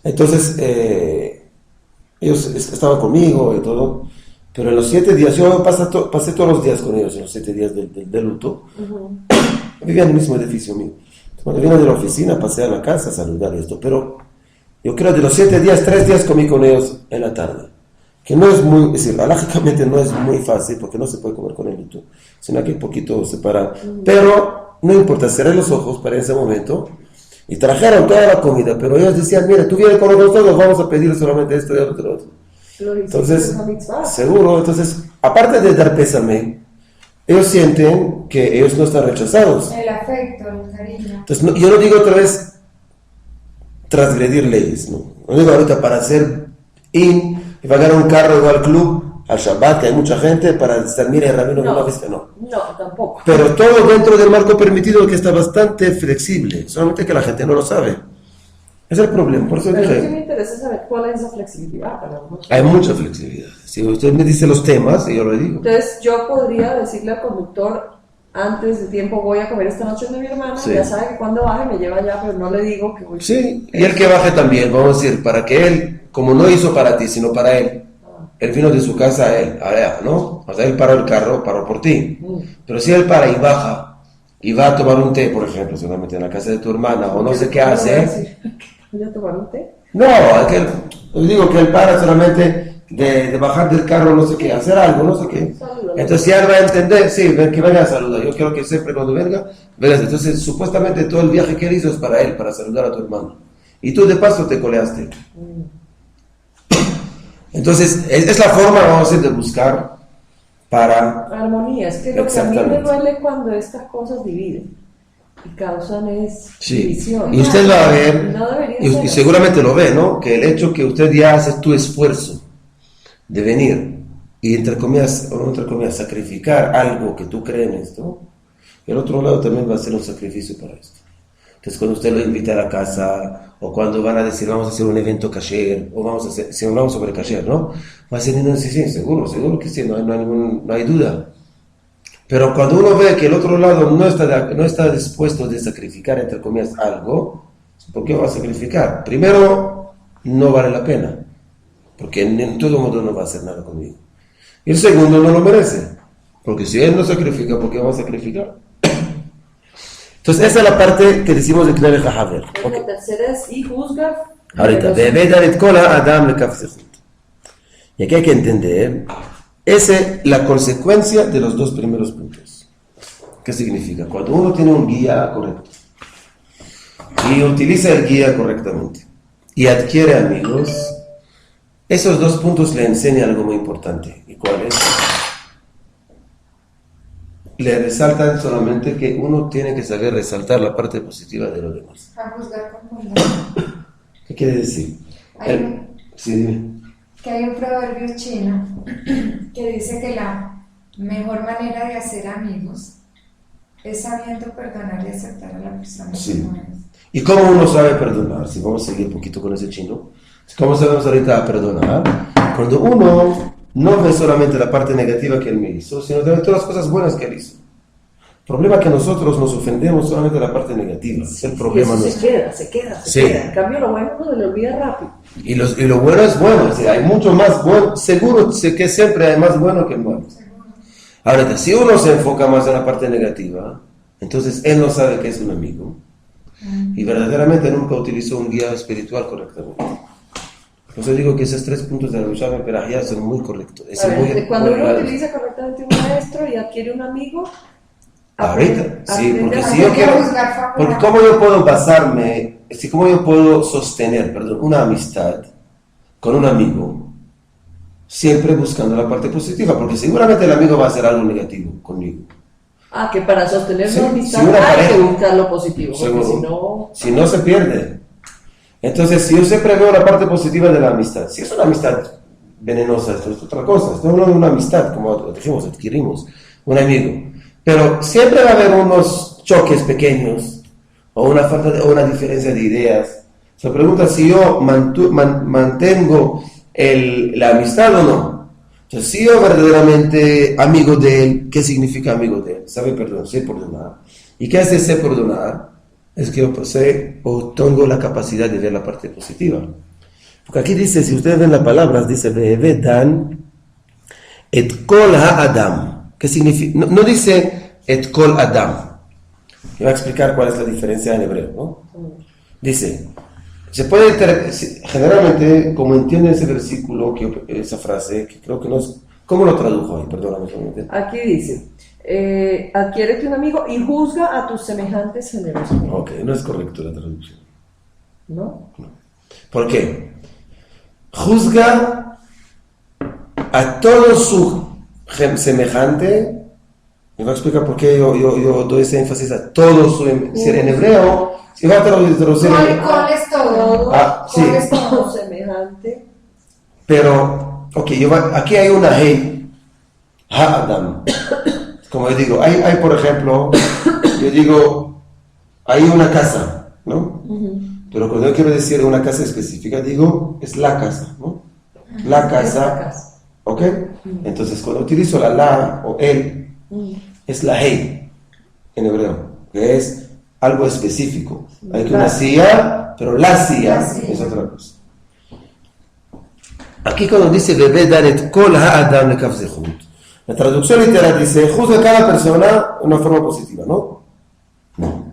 Entonces, ellos estaban conmigo y todo, pero en los 7 días, yo pasé todos los días con ellos, en los 7 días del luto. Vivían en el mismo edificio mío. Cuando vine de la oficina, pasé a la casa a saludar y esto, pero Yo creo de los 7 días, 3 días comí con ellos en la tarde. Que no es muy, es decir, lógicamente no es muy fácil porque no se puede comer con él y tú, sino que un poquito separado. Pero no importa, cerré los ojos para ese momento y trajeron toda la comida, pero ellos decían, mira, tú vienes con nosotros, vamos a pedir solamente esto y otro. Entonces, seguro, entonces, aparte de dar pésame, ellos sienten que ellos no están rechazados. El afecto, el cariño. Entonces, yo no digo otra vez transgredir leyes, no digo ahorita para hacer y pagar un carro igual al club, al Shabbat, que hay mucha gente, para estar, mire, rabino, no, no, tampoco. Pero todo dentro del marco permitido, que está bastante flexible, solamente que la gente no lo sabe. Es el problema, por eso pero dije. Lo que me interesa saber cuál es esa flexibilidad para uno. Hay mucha flexibilidad. Si usted me dice los temas, yo lo digo. Entonces, yo podría decirle al conductor, antes de tiempo voy a comer esta noche de mi hermana, Sí. Ya sabe que cuando baje me lleva allá, pero no le digo que voy. Sí, y el que baje también, vamos a decir, para que él, como no hizo para ti, sino para él, él vino de su casa a él, allá, ¿no? O sea, él paró el carro, paró por ti. Pero si él para y baja, y va a tomar un té, por ejemplo, seguramente en la casa de tu hermana, o no sé qué hace. ¿Voy a tomar un té? No, es que yo digo que él para solamente de bajar del carro, no sé qué, hacer algo, no sé qué. Entonces ya él va a entender, sí, que venga a saludar. Yo quiero que siempre cuando venga, vengas. Entonces supuestamente todo el viaje que él hizo es para él, para saludar a tu hermano. Y tú de paso te coleaste. Entonces es la forma, vamos a decir, de buscar para... Armonía, es que lo que a mí me duele cuando estas cosas dividen. Y causan división. Y usted va a ver, no y seguramente lo ve, ¿no? Que el hecho que usted ya hace tu esfuerzo de venir y entre comillas, sacrificar algo que tú crees en esto, el otro lado también va a ser un sacrificio para esto. Entonces cuando usted lo invita a la casa, o cuando van a decir vamos a hacer un evento kasher, o vamos a hacer, si hablamos sobre kasher, ¿no? Va a decir, no, sí, seguro que sí, no hay duda. Pero cuando uno ve que el otro lado no está dispuesto de sacrificar, entre comillas, algo, ¿por qué va a sacrificar? Primero, no vale la pena, porque en todo modo no va a hacer nada conmigo. Y el segundo, no lo merece, porque si él no sacrifica, ¿por qué va a sacrificar? Entonces, esa es la parte que decimos de Knei Haver. Okay. La tercera es, y juzga. Ahorita, Bebe David Kola Adam Lekaf Sechut. Y aquí hay que entender, esa es la consecuencia de los dos primeros puntos. ¿Qué significa? Cuando uno tiene un guía correcto y utiliza el guía correctamente y adquiere amigos, esos dos puntos le enseñan algo muy importante. ¿Y cuál es? Le resaltan solamente que uno tiene que saber resaltar la parte positiva de los demás. A juzgar con bondad. ¿Qué quiere decir? Sí, dime. Que hay un proverbio chino que dice que la mejor manera de hacer amigos es sabiendo perdonar y aceptar a la persona Sí. como es. ¿Y cómo uno sabe perdonar? Si vamos a seguir un poquito con ese chino. ¿Cómo sabemos ahorita perdonar? Cuando uno no ve solamente la parte negativa que él me hizo, sino también todas las cosas buenas que él hizo. El problema es que nosotros nos ofendemos solamente de la parte negativa. Es el problema nuestro. Se queda. Sí. En cambio, lo bueno uno se le olvida rápido. Y lo bueno es bueno. O sea, hay mucho más bueno. Seguro sé que siempre hay más bueno que malo. Ahora, si uno se enfoca más en la parte negativa, entonces él no sabe que es un amigo. Y verdaderamente nunca utilizó un guía espiritual correctamente. Por eso digo que esos 3 puntos de la Mishra Perahia son muy correctos. Cuando uno utiliza correctamente un maestro y adquiere un amigo, ahorita, sí, porque si yo quiero, porque cómo yo puedo basarme, cómo yo puedo sostener, una amistad con un amigo, siempre buscando la parte positiva, porque seguramente el amigo va a hacer algo negativo conmigo. Que para sostener Sí, una amistad si una hay pareja, que buscar lo positivo, porque si no se pierde. Entonces, si yo siempre veo la parte positiva de la amistad, si es una amistad venenosa, esto es otra cosa, estamos hablando de una amistad, como dijimos, adquirimos un amigo. Pero siempre va a haber unos choques pequeños o una falta de, o una diferencia de ideas. Se pregunta si yo mantengo la amistad o no. Entonces, si yo verdaderamente amigo de él, ¿qué significa amigo de él? Sabe perdonar, sé perdonar. ¿Y qué hace sé perdonar? Es que yo poseo o tengo la capacidad de ver la parte positiva. Porque aquí dice, si ustedes ven las palabras, dice Ve'evedan et kol ha'adam. ¿Qué significa? No dice et kol adam. Yo voy a explicar cuál es la diferencia en hebreo, ¿no? Dice Se puede, generalmente, como entiende ese versículo, esa frase, que creo que no es, ¿cómo lo tradujo ahí? Perdóname. Aquí dice, adquiérete un amigo y juzga a tus semejantes generosamente. Ok, no es correcto la traducción. ¿No? ¿Por qué? Juzga a todo su semejante. Me va a explicar por qué yo doy ese énfasis a todo su... En hebreo, si va a traducir... ¿Cuál es todo? Sí. ¿Cuál es todo semejante? Pero, ok, aquí hay una hey, ha-adam. Como yo digo, hay por ejemplo, yo digo, hay una casa, ¿no? Pero cuando yo quiero decir una casa específica, digo, es la casa, ¿no? La casa, ¿ok? Entonces, cuando utilizo la o el, es la hey, en hebreo, que es algo específico. Hay que una silla, pero la silla es otra cosa. Aquí cuando dice, bebé danet kol ha-adam lekaf zehut, la traducción literal dice, juzga a cada persona de una forma positiva, ¿no? No.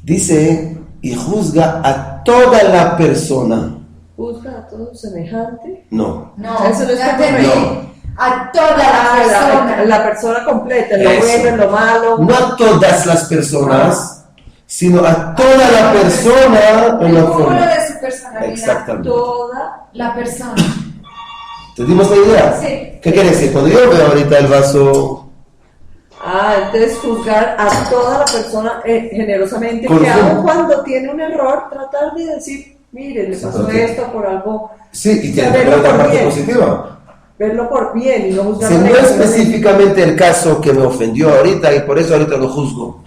Dice, y juzga a toda la persona. ¿Juzga a todo semejante? No. No, Eso no es ya te como- reí. A toda la persona. La persona completa, lo Eso. bueno, lo malo. No a todas las personas, sino a toda la persona en El una cúmulo forma. de su personalidad. Exactamente. Toda. La persona. ¿Te dimos la idea? Sí. ¿Qué quiere decir? Cuando yo veo ahorita el vaso... Entonces juzgar a toda la persona generosamente, Con que su- aun cuando tiene un error, tratar de decir, mire, le pasó Exacto. esto por algo, Sí, y tiene Saberlo otra por parte bien. positiva. verlo por bien y no Si juzgarlo no negativamente. específicamente el caso que me ofendió ahorita y por eso ahorita lo juzgo,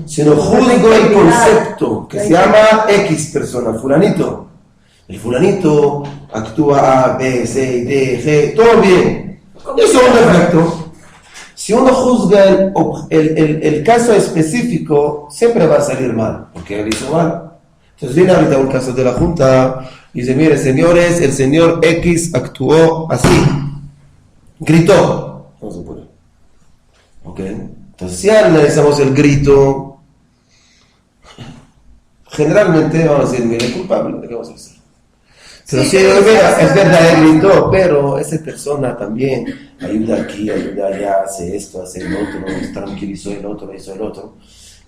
sino juzgo el concepto que se llama X persona, fulanito. El fulanito actúa A, B, C, D, G, todo bien. Eso es un defecto. Si uno juzga el caso específico, siempre va a salir mal, porque él hizo mal. Entonces viene ahorita un caso de la Junta y dice, mire señores, el señor X actuó así, gritó. Vamos a poner. Ok, entonces si analizamos el grito, generalmente vamos a decir, mire, culpable, ¿qué vamos a hacer? Pero Sí, si pero es sí, verdad, él gritó, pero esa persona también ayuda aquí, ayuda allá, hace esto, hace el otro, tranquilizó el otro, hizo el otro.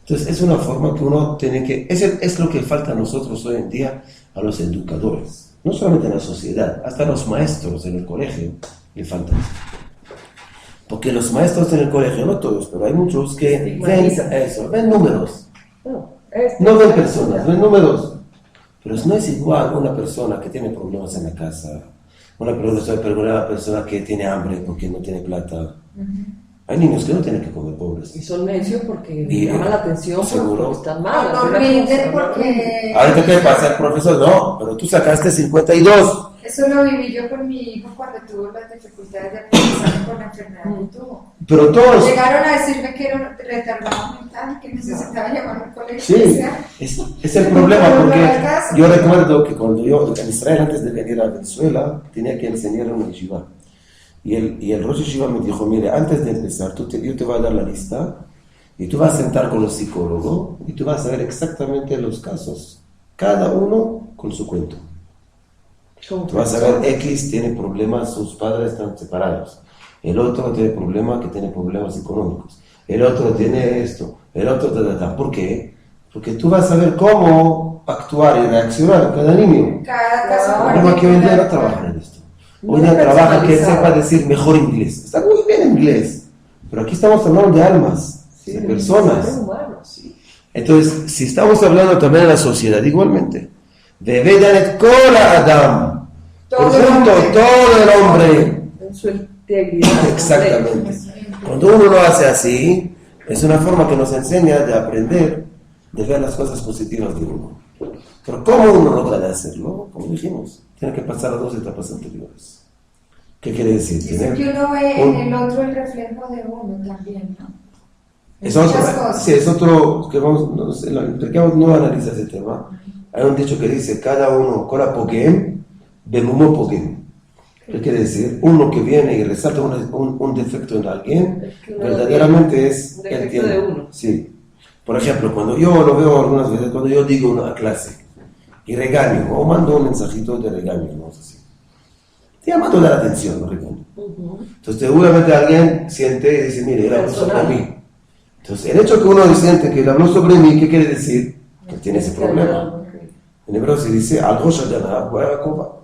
Entonces es una forma que uno tiene que, es lo que falta a nosotros hoy en día, a los educadores, no solamente en la sociedad, hasta a los maestros en el colegio le falta esto. Porque los maestros en el colegio, no todos, pero hay muchos que ven eso, ven números, no ven personas, ven números. Pero no es igual una persona que tiene problemas en la casa, una persona que tiene hambre porque no tiene plata. Hay niños que no tienen que comer, pobres. Y son necios porque Y, llaman la atención seguro. porque están mal. No rinden porque... Ahorita, ¿qué pasa? El profesor, no, pero tú sacaste 52. Eso lo viví yo con mi hijo cuando tuvo las dificultades de aprendizaje por la enfermedad que tuvo. Pero todos... Llegaron a decirme que era un retardado mental, que necesitaba llamar a un colegio Sí, especial. es el problema, porque yo recuerdo que cuando yo en Israel, antes de venir a Venezuela, tenía que enseñar en una yeshiva. Y el Rosh Yeshiva me dijo, mire, antes de empezar, yo te voy a dar la lista, y tú vas a sentar con el psicólogo, y tú vas a ver exactamente los casos, cada uno con su cuento. Tú vas a ver, X tiene problemas, sus padres están separados. El otro tiene problemas, que tiene problemas económicos. El otro tiene esto. El otro, ¿Por qué? Porque tú vas a ver cómo actuar y reaccionar cada niño. Cada caso El problema que hoy en día no trabajan en esto. Hoy en día trabaja que sepa decir mejor inglés. Está muy bien inglés. Pero aquí estamos hablando de almas, de personas. Entonces, si estamos hablando también de la sociedad, igualmente. Debe dar cola Adam. Conjunto, todo el hombre. En su integridad. Exactamente. Cuando uno lo hace así, es una forma que nos enseña de aprender, de ver las cosas positivas de uno. Pero ¿cómo uno logra hacerlo? Como dijimos, tiene que pasar a 2 etapas anteriores. ¿Qué quiere decir? Dice que uno ve en el otro el reflejo de uno también, ¿no? Es otro, sí, es otro, que vamos, no analiza ese tema. Hay un dicho que dice, cada uno, Kora Pogem, Bemumo Pogem. ¿Qué quiere decir? Uno que viene y resalta un defecto en alguien, verdaderamente es un defecto de uno. Sí. Por ejemplo, cuando yo lo veo algunas veces, cuando yo digo una clase y regaño, o mando un mensajito de regaño, no sé si. Te llamando la atención, no regaño. Entonces, seguramente alguien siente y dice, mire, él habló sobre mí. Entonces, el hecho que uno siente que él habló sobre mí, ¿qué quiere decir? Que tiene ese problema. En hebreo se dice, algo shadana,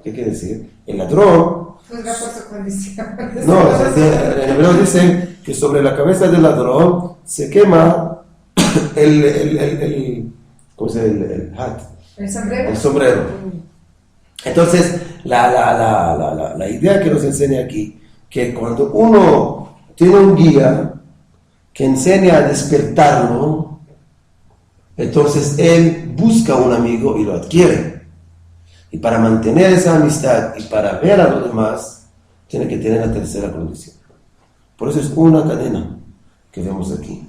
¿qué quiere decir? El ladrón. Juzga por su condición. No, en hebreo dice que sobre la cabeza del ladrón se quema ¿cómo se dice? El hat. El sombrero. Entonces, la idea que nos enseña aquí, que cuando uno tiene un guía que enseña a despertarlo, entonces él busca un amigo y lo adquiere. Y para mantener esa amistad y para ver a los demás, tiene que tener la tercera condición. Por eso es una cadena que vemos aquí.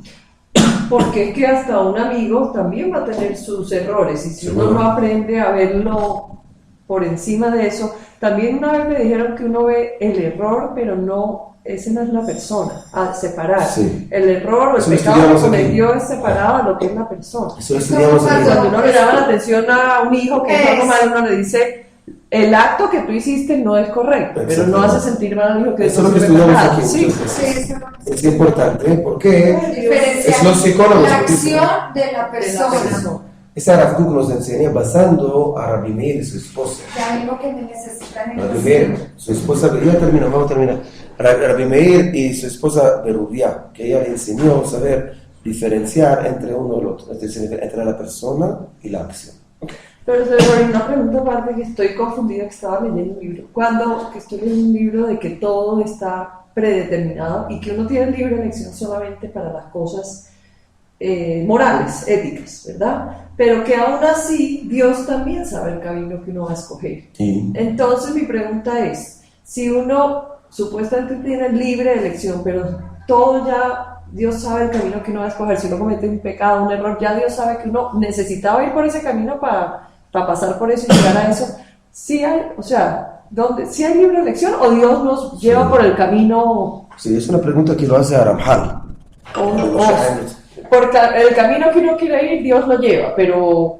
Porque es que hasta un amigo también va a tener sus errores, y si uno no aprende a verlo por encima de eso, también una vez me dijeron que uno ve el error, pero no, ese no es la persona, a separar. Sí. El error o el pecado que cometió es separado a lo que es la persona. Eso estudiamos aquí. Cuando uno le llama la atención a un hijo que es mal, uno le dice, el acto que tú hiciste no es correcto, pero no hace sentir mal al hijo que eso es lo que estudiamos aquí. Sí. Es importante, porque es los psicólogos. La acción de la persona. Esa Rav Kook nos enseña basando a Rabbi Meir y su esposa. Ya algo que me necesitan. Rabbi Meir, su esposa, vamos a terminar. Rabbi Meir y su esposa Berubia, que ella le enseñó a saber diferenciar entre uno y el otro, es decir, entre la persona y la acción. Pero una pregunta aparte, que estoy confundida, que estaba leyendo un libro. Que estoy leyendo un libro de que todo está predeterminado y que uno tiene libre elección solamente para las cosas morales, éticas, ¿verdad? Pero que aún así Dios también sabe el camino que uno va a escoger. Sí. Entonces mi pregunta es, si uno supuestamente tiene libre elección, pero todo ya Dios sabe el camino que uno va a escoger, si uno comete un pecado, un error, ya Dios sabe que uno necesitaba ir por ese camino para pasar por eso y llegar a eso. ¿Sí hay, ¿sí hay libre elección o Dios nos lleva por el camino? Sí, es una pregunta que lo hace a Ramjal. Porque el camino que uno quiere ir, Dios lo lleva, pero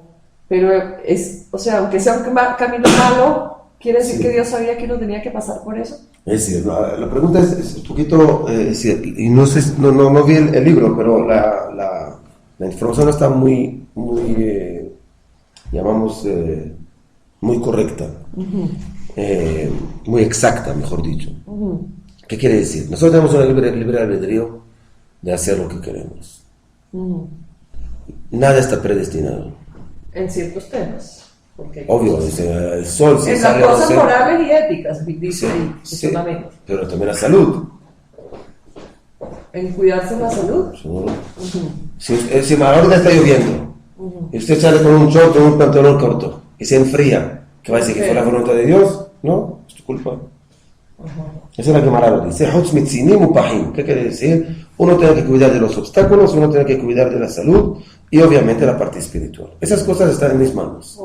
es, aunque sea un camino malo, ¿quiere decir que Dios sabía que uno tenía que pasar por eso? Es decir, la pregunta es un poquito, y no sé, no vi el libro, pero la información está muy llamamos, muy correcta, muy exacta, mejor dicho. ¿Qué quiere decir? Nosotros tenemos un libre albedrío de hacer lo que queremos. Nada está predestinado. En ciertos temas. Obvio, el sol se en las cosas morales y éticas, dice ahí, sí, pero también la salud. En cuidarse la salud. Si ahora está lloviendo, y usted sale con un short o un pantalón corto y se enfría, ¿qué va a decir? ¿Que fue la voluntad de Dios? No, es tu culpa. Esa es la que Mararo dice. ¿Qué quiere decir? Uno tiene que cuidar de los obstáculos, uno tiene que cuidar de la salud y obviamente la parte espiritual. Esas cosas están en mis manos.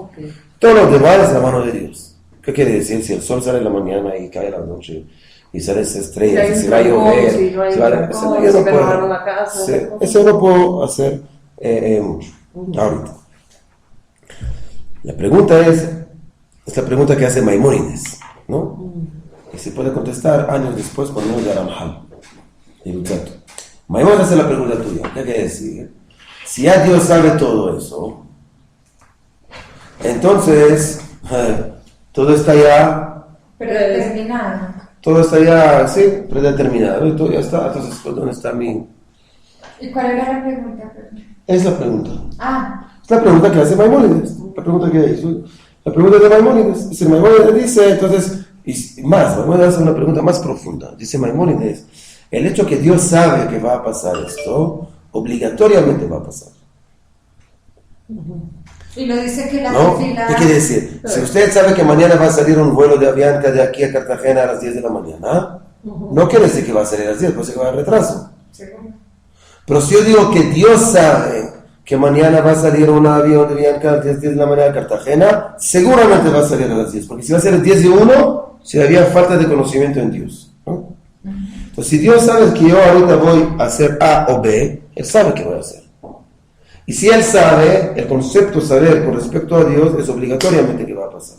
Todo lo demás es la mano de Dios. ¿Qué quiere decir? Si el sol sale en la mañana y cae en la noche y sale esa estrella, si se va a llover, eso no puedo hacer mucho. Ahorita. La pregunta es la pregunta que hace Maimónides, ¿no? Y se puede contestar años después cuando uno de Ramjal y Luchato. Maimónides hace la pregunta tuya. ¿Qué quiere decir? Si ya Dios sabe todo eso, entonces todo está ya predeterminado. Todo está ya, sí, predeterminado. Y todo ya está. Entonces, ¿dónde está mi...? ¿Y cuál era la pregunta? Es la pregunta. Es la pregunta que hace Maimónides. La pregunta que hizo. La pregunta de Maimónides. Dice, Maimónides dice, entonces, y más, Maimónides hace una pregunta más profunda. Dice Maimónides, el hecho que Dios sabe que va a pasar esto, obligatoriamente va a pasar. Y lo dice que la tefila... ¿Qué quiere decir? Si usted sabe que mañana va a salir un vuelo de Avianca de aquí a Cartagena a las 10 de la mañana, no quiere decir que va a salir a las 10, puede ser que va a haber retraso. Pero si yo digo que Dios sabe que mañana va a salir un avión de Avianca a las 10 de la mañana a Cartagena, seguramente va a salir a las 10, porque si va a ser a 10 y 1, si había falta de conocimiento en Dios, ¿no? Entonces, si Dios sabe que yo ahorita voy a hacer A o B, Él sabe qué voy a hacer. Y si él sabe, el concepto saber con respecto a Dios es obligatoriamente que va a pasar.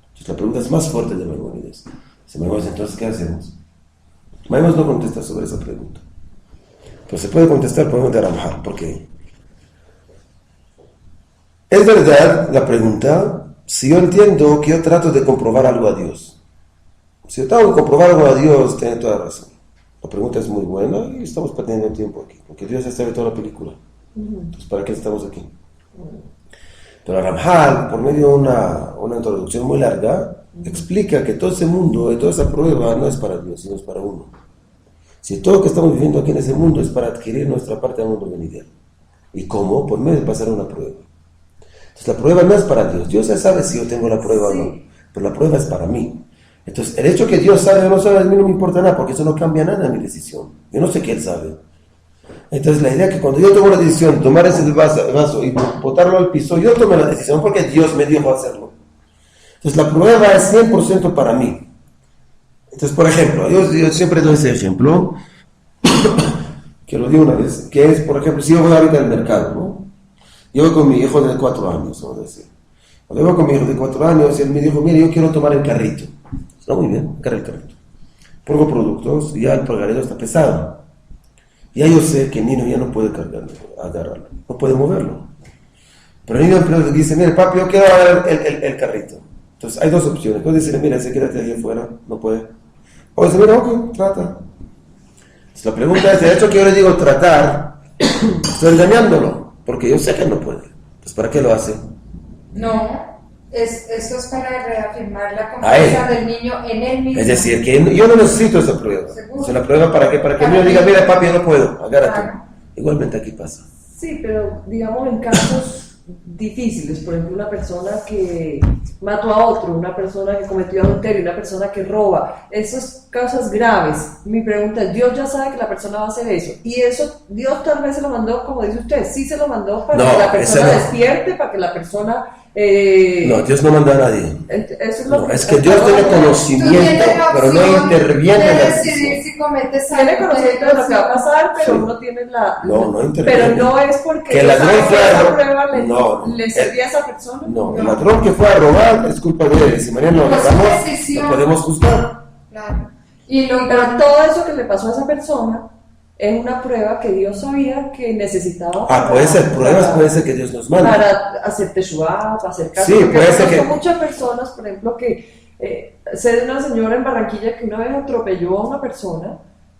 Entonces la pregunta es más fuerte de Maimónides. Dice Maimónides, entonces, ¿qué hacemos? Maimónides no contesta sobre esa pregunta. Pero se puede contestar por medio de Ramjal. ¿Por qué? Es verdad la pregunta, si yo entiendo que yo trato de comprobar algo a Dios. Si yo tengo que comprobar algo a Dios, tiene toda razón. La pregunta es muy buena y estamos perdiendo el tiempo aquí, porque Dios ya sabe toda la película. Entonces, ¿para qué estamos aquí? Pero Ramjal, por medio de una introducción muy larga, explica que todo ese mundo y toda esa prueba no es para Dios, sino es para uno. Si todo lo que estamos viviendo aquí en ese mundo es para adquirir nuestra parte del mundo venidero. ¿Y cómo? Por medio de pasar una prueba. Entonces la prueba no es para Dios. Dios ya sabe si yo tengo la prueba o no, pero la prueba es para mí. Entonces el hecho que Dios sabe o no sabe a mí no me importa nada, porque eso no cambia nada en mi decisión. Yo no sé que Él sabe. Entonces la idea es que cuando yo tomo la decisión de tomar ese vaso y botarlo al piso, yo tomé la decisión porque Dios me dijo hacerlo. Entonces la prueba es 100% para mí. Entonces, por ejemplo, yo siempre doy ese ejemplo, que lo di una vez, que es, por ejemplo, si yo voy ahorita al mercado, ¿no? Yo voy con mi hijo de 4 años, vamos a decir. Cuando yo voy con mi hijo de 4 años, y él me dijo, mire, yo quiero tomar el carrito. Está muy bien, agarra el carrito. Pongo productos y ya el cargador está pesado. Ya yo sé que el niño ya no puede cargarlo, agarrarlo, no puede moverlo. Pero el niño dice, mire, papi, yo quiero agarrar el carrito. Entonces hay 2 opciones. Puedes decirle, mira, se quédate ahí afuera, no puede. O dice, mira, ok, trata. Entonces la pregunta es, de hecho que yo le digo tratar, estoy engañándolo, porque yo sé que no puede. Entonces, ¿para qué lo hace? No, eso es para reafirmar la confianza del niño en él mismo. Es decir, que yo no necesito esa prueba. ¿Seguro? Es una prueba para que el niño diga, mira, papi, yo no puedo, agárrate. Claro. Igualmente aquí pasa. Sí, pero digamos en casos difíciles, por ejemplo, una persona que mató a otro, una persona que cometió adulterio, una persona que roba, esas causas graves. Mi pregunta es, Dios ya sabe que la persona va a hacer eso, y eso Dios tal vez se lo mandó, como dice usted, sí se lo mandó para que la persona despierte, para que la persona... no, Dios no manda a nadie. Eso es, no, es que Dios tiene conocimiento, pero no interviene en la decidir si cometes algo. Tiene conocimiento de lo que va a pasar, pero sí. uno tiene la... No interviene. Pero no es porque que el ladrón fue esa prueba le servía a esa persona. No, el ladrón que fue a robar es culpa de él. Si mañana lo agarramos, lo podemos juzgar. Claro. Pero todo eso que le pasó a esa persona es una prueba que Dios sabía que necesitaba. Puede ser pruebas, puede ser que Dios nos manda. Para hacer teshuva, para hacer caso. Sí, puede ser que... muchas personas, por ejemplo, que sé de una señora en Barranquilla que una vez atropelló a una persona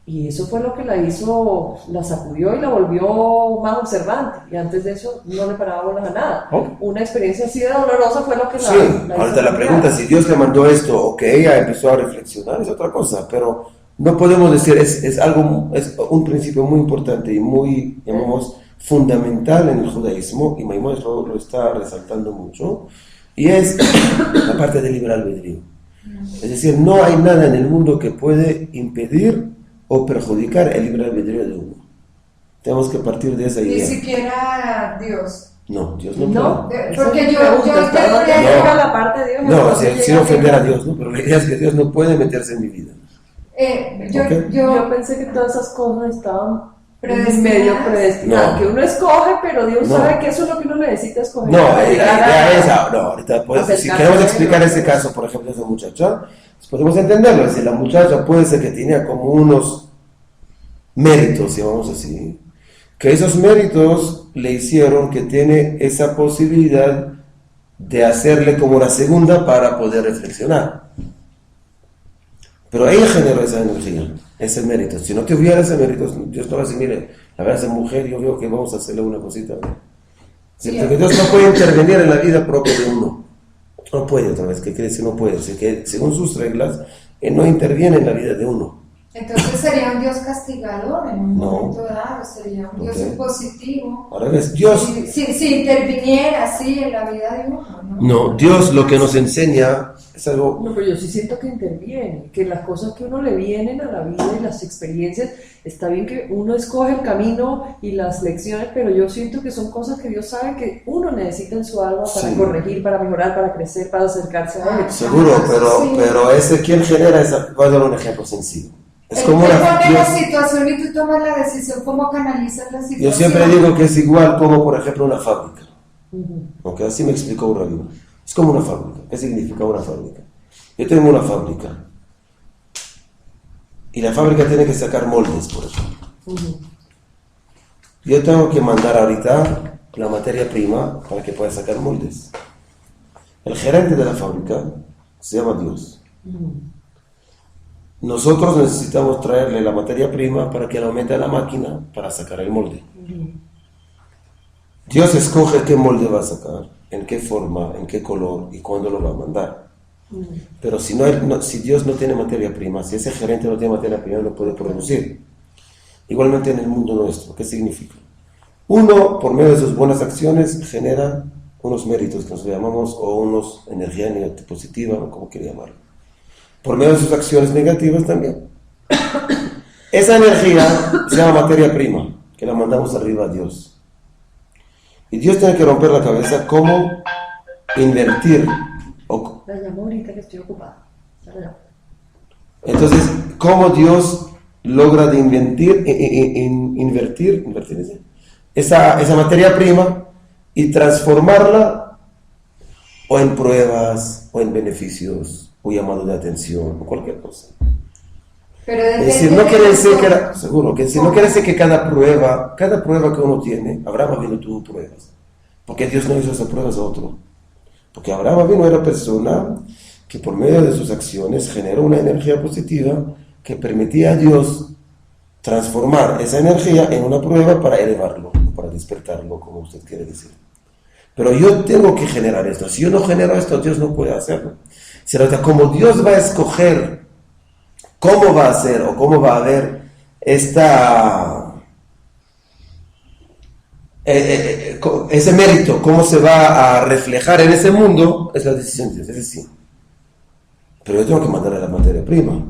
y eso fue lo que la hizo, la sacudió y la volvió más observante. Y antes de eso no le paraba bolas a nada. Una experiencia así de dolorosa fue lo que la ahorita la pregunta, si Dios le mandó esto o que ella empezó a reflexionar, es otra cosa, pero no podemos decir, es un principio muy importante y muy, llamamos, fundamental en el judaísmo, y Maimónides lo está resaltando mucho, y es la parte del libre albedrío. Es decir, no hay nada en el mundo que puede impedir o perjudicar el libre albedrío de uno. Tenemos que partir de esa idea. Ni siquiera Dios. No, Dios no puede. Porque yo la parte de Dios. No, sin ofender a Dios, ¿no? Pero la idea es que Dios no puede meterse en mi vida. Yo pensé que todas esas cosas estaban medio predestinadas, no. Que uno escoge, pero Dios sabe que eso es lo que uno necesita escoger. Ahorita si queremos explicar ese caso, por ejemplo, de esa muchacha, pues podemos entenderlo. Es decir, la muchacha puede ser que tenía como unos méritos, llamamos así, que esos méritos le hicieron que tiene esa posibilidad de hacerle como la segunda para poder reflexionar. Pero ella generó esa energía, ese mérito. Si no tuviera ese mérito, Dios no va a decir, mire, la verdad, esa mujer, yo veo que vamos a hacerle una cosita. Sí, porque Dios no puede intervenir en la vida propia de uno. No puede, otra vez, ¿qué quiere decir no puede? Decir que según sus reglas, Él no interviene en la vida de uno. Entonces sería un Dios castigador en un momento dado, sería un Dios impositivo. Ahora ves, Dios... Si interviniera así en la vida de uno, ¿no? No, Dios lo que nos enseña es algo... No, pero yo sí siento que interviene, que las cosas que uno le vienen a la vida y las experiencias, está bien que uno escoge el camino y las lecciones, pero yo siento que son cosas que Dios sabe que uno necesita en su alma para corregir, para mejorar, para crecer, para acercarse a Él. Seguro, pero ese, ¿quién genera esa? Voy a dar un ejemplo sencillo. Es Él como te una... pone la situación y tú tomas la decisión, ¿cómo canalizas la situación? Yo siempre digo que es igual como, por ejemplo, una fábrica. Ujú. ¿Ok? Así me explicó un rabino. Es como una fábrica. ¿Qué significa una fábrica? Yo tengo una fábrica. Y la fábrica tiene que sacar moldes, por ejemplo. Ujú. Yo tengo que mandar ahorita la materia prima para que pueda sacar moldes. El gerente de la fábrica se llama Dios. Ujú. Nosotros necesitamos traerle la materia prima para que la meta en la máquina para sacar el molde. Ujú. Dios escoge qué molde va a sacar, en qué forma, en qué color y cuándo lo va a mandar. Ujú. Pero si si Dios no tiene materia prima, si ese gerente no tiene materia prima, no puede producir. Igualmente en el mundo nuestro, ¿qué significa? Uno, por medio de sus buenas acciones, genera unos méritos que nos llamamos, o unos energía positiva, o como quiera llamarlo. Por medio de sus acciones negativas también. Esa energía se llama materia prima, que la mandamos arriba a Dios. Y Dios tiene que romper la cabeza cómo invertir. La llamo ahorita que estoy ocupada. Ya la llamo. Entonces, cómo Dios logra de invertir esa materia prima y transformarla o en pruebas, o en beneficios, o llamado de atención, o cualquier cosa. Pero Es decir, no quiere decir que, seguro, que no quiere decir que cada prueba que uno tiene, Abraham vino tuvo pruebas. Porque Dios no hizo esas pruebas a otro. Porque Abraham vino era persona que por medio de sus acciones generó una energía positiva que permitía a Dios transformar esa energía en una prueba para elevarlo, para despertarlo, como usted quiere decir. Pero yo tengo que generar esto. Si yo no genero esto, Dios no puede hacerlo. Si como Dios va a escoger cómo va a ser o cómo va a haber ese mérito, cómo se va a reflejar en ese mundo, es la decisión de Dios, es decir. Pero yo tengo que mandarle la materia prima.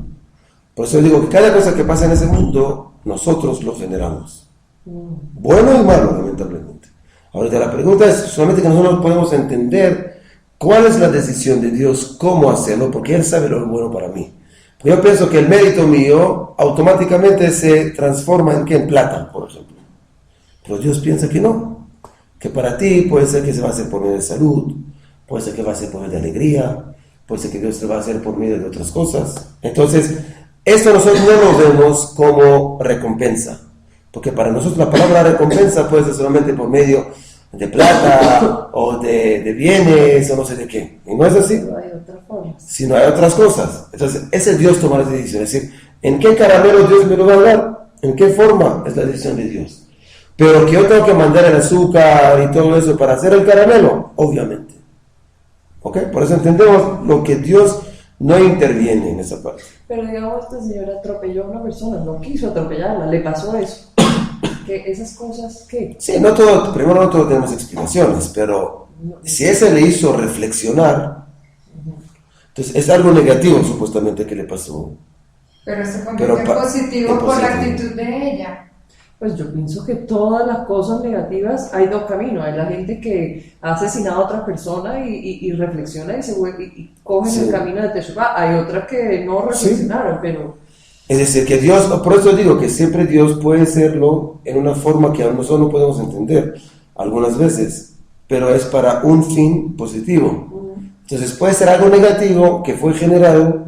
Por eso digo que cada cosa que pasa en ese mundo, nosotros lo generamos. Bueno y malo, lamentablemente. Ahora la pregunta es solamente que nosotros podemos entender cuál es la decisión de Dios, cómo hacerlo, porque Él sabe lo bueno para mí. Pues yo pienso que el mérito mío automáticamente se transforma en ¿qué? En plata, por ejemplo. Pero Dios piensa que no, que para ti puede ser que se va a hacer por medio de salud, puede ser que va a ser por medio de alegría, puede ser que Dios se va a hacer por medio de otras cosas. Entonces, esto nosotros no lo vemos como recompensa, porque para nosotros la palabra recompensa puede ser solamente por medio de plata o de bienes o no sé de qué. Y no es así. Pero hay otras formas. Si no hay otras cosas. Entonces, ese Dios toma la decisión. Es decir, ¿en qué caramelo Dios me lo va a dar? ¿En qué forma? Es la decisión de Dios. Pero que yo tengo que mandar el azúcar y todo eso para hacer el caramelo, obviamente. ¿Ok? Por eso entendemos lo que Dios no interviene en esa parte. Pero digamos, esta señora atropelló a una persona, no quiso atropellarla, le pasó eso. Que esas cosas, ¿qué? Sí, primero no todos tenemos explicaciones, pero si ese le hizo reflexionar, entonces es algo negativo supuestamente que le pasó. Pero se convirtió en positivo por la actitud de ella. Pues yo pienso que todas las cosas negativas, hay dos caminos. Hay la gente que ha asesinado a otra persona y reflexiona y se vuelve, y cogen Sí. el camino de Teshuvah. Hay otras que no reflexionaron, pero... Es decir, que Dios, por eso digo que siempre Dios puede serlo en una forma que a nosotros no podemos entender algunas veces, pero es para un fin positivo. Entonces puede ser algo negativo que fue generado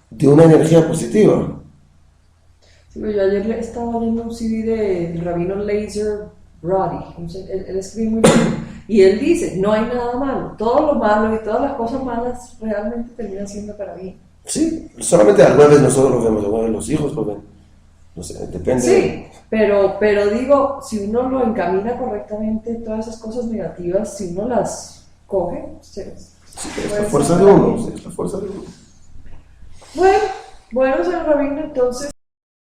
de una energía positiva. Sí, pero yo ayer estaba leyendo un CD del rabino Lazer Brody, él escribe muy bien, y él dice, no hay nada malo, todo lo malo y todas las cosas malas realmente terminan siendo para bien. Sí, solamente algunas veces nosotros lo vemos, algunas veces los hijos lo ven. No sé, depende. Sí, pero digo, si uno lo encamina correctamente, todas esas cosas negativas, si uno las coge, Sí, es la fuerza de uno, sí, es la fuerza de uno. Bueno, señor rabino, entonces...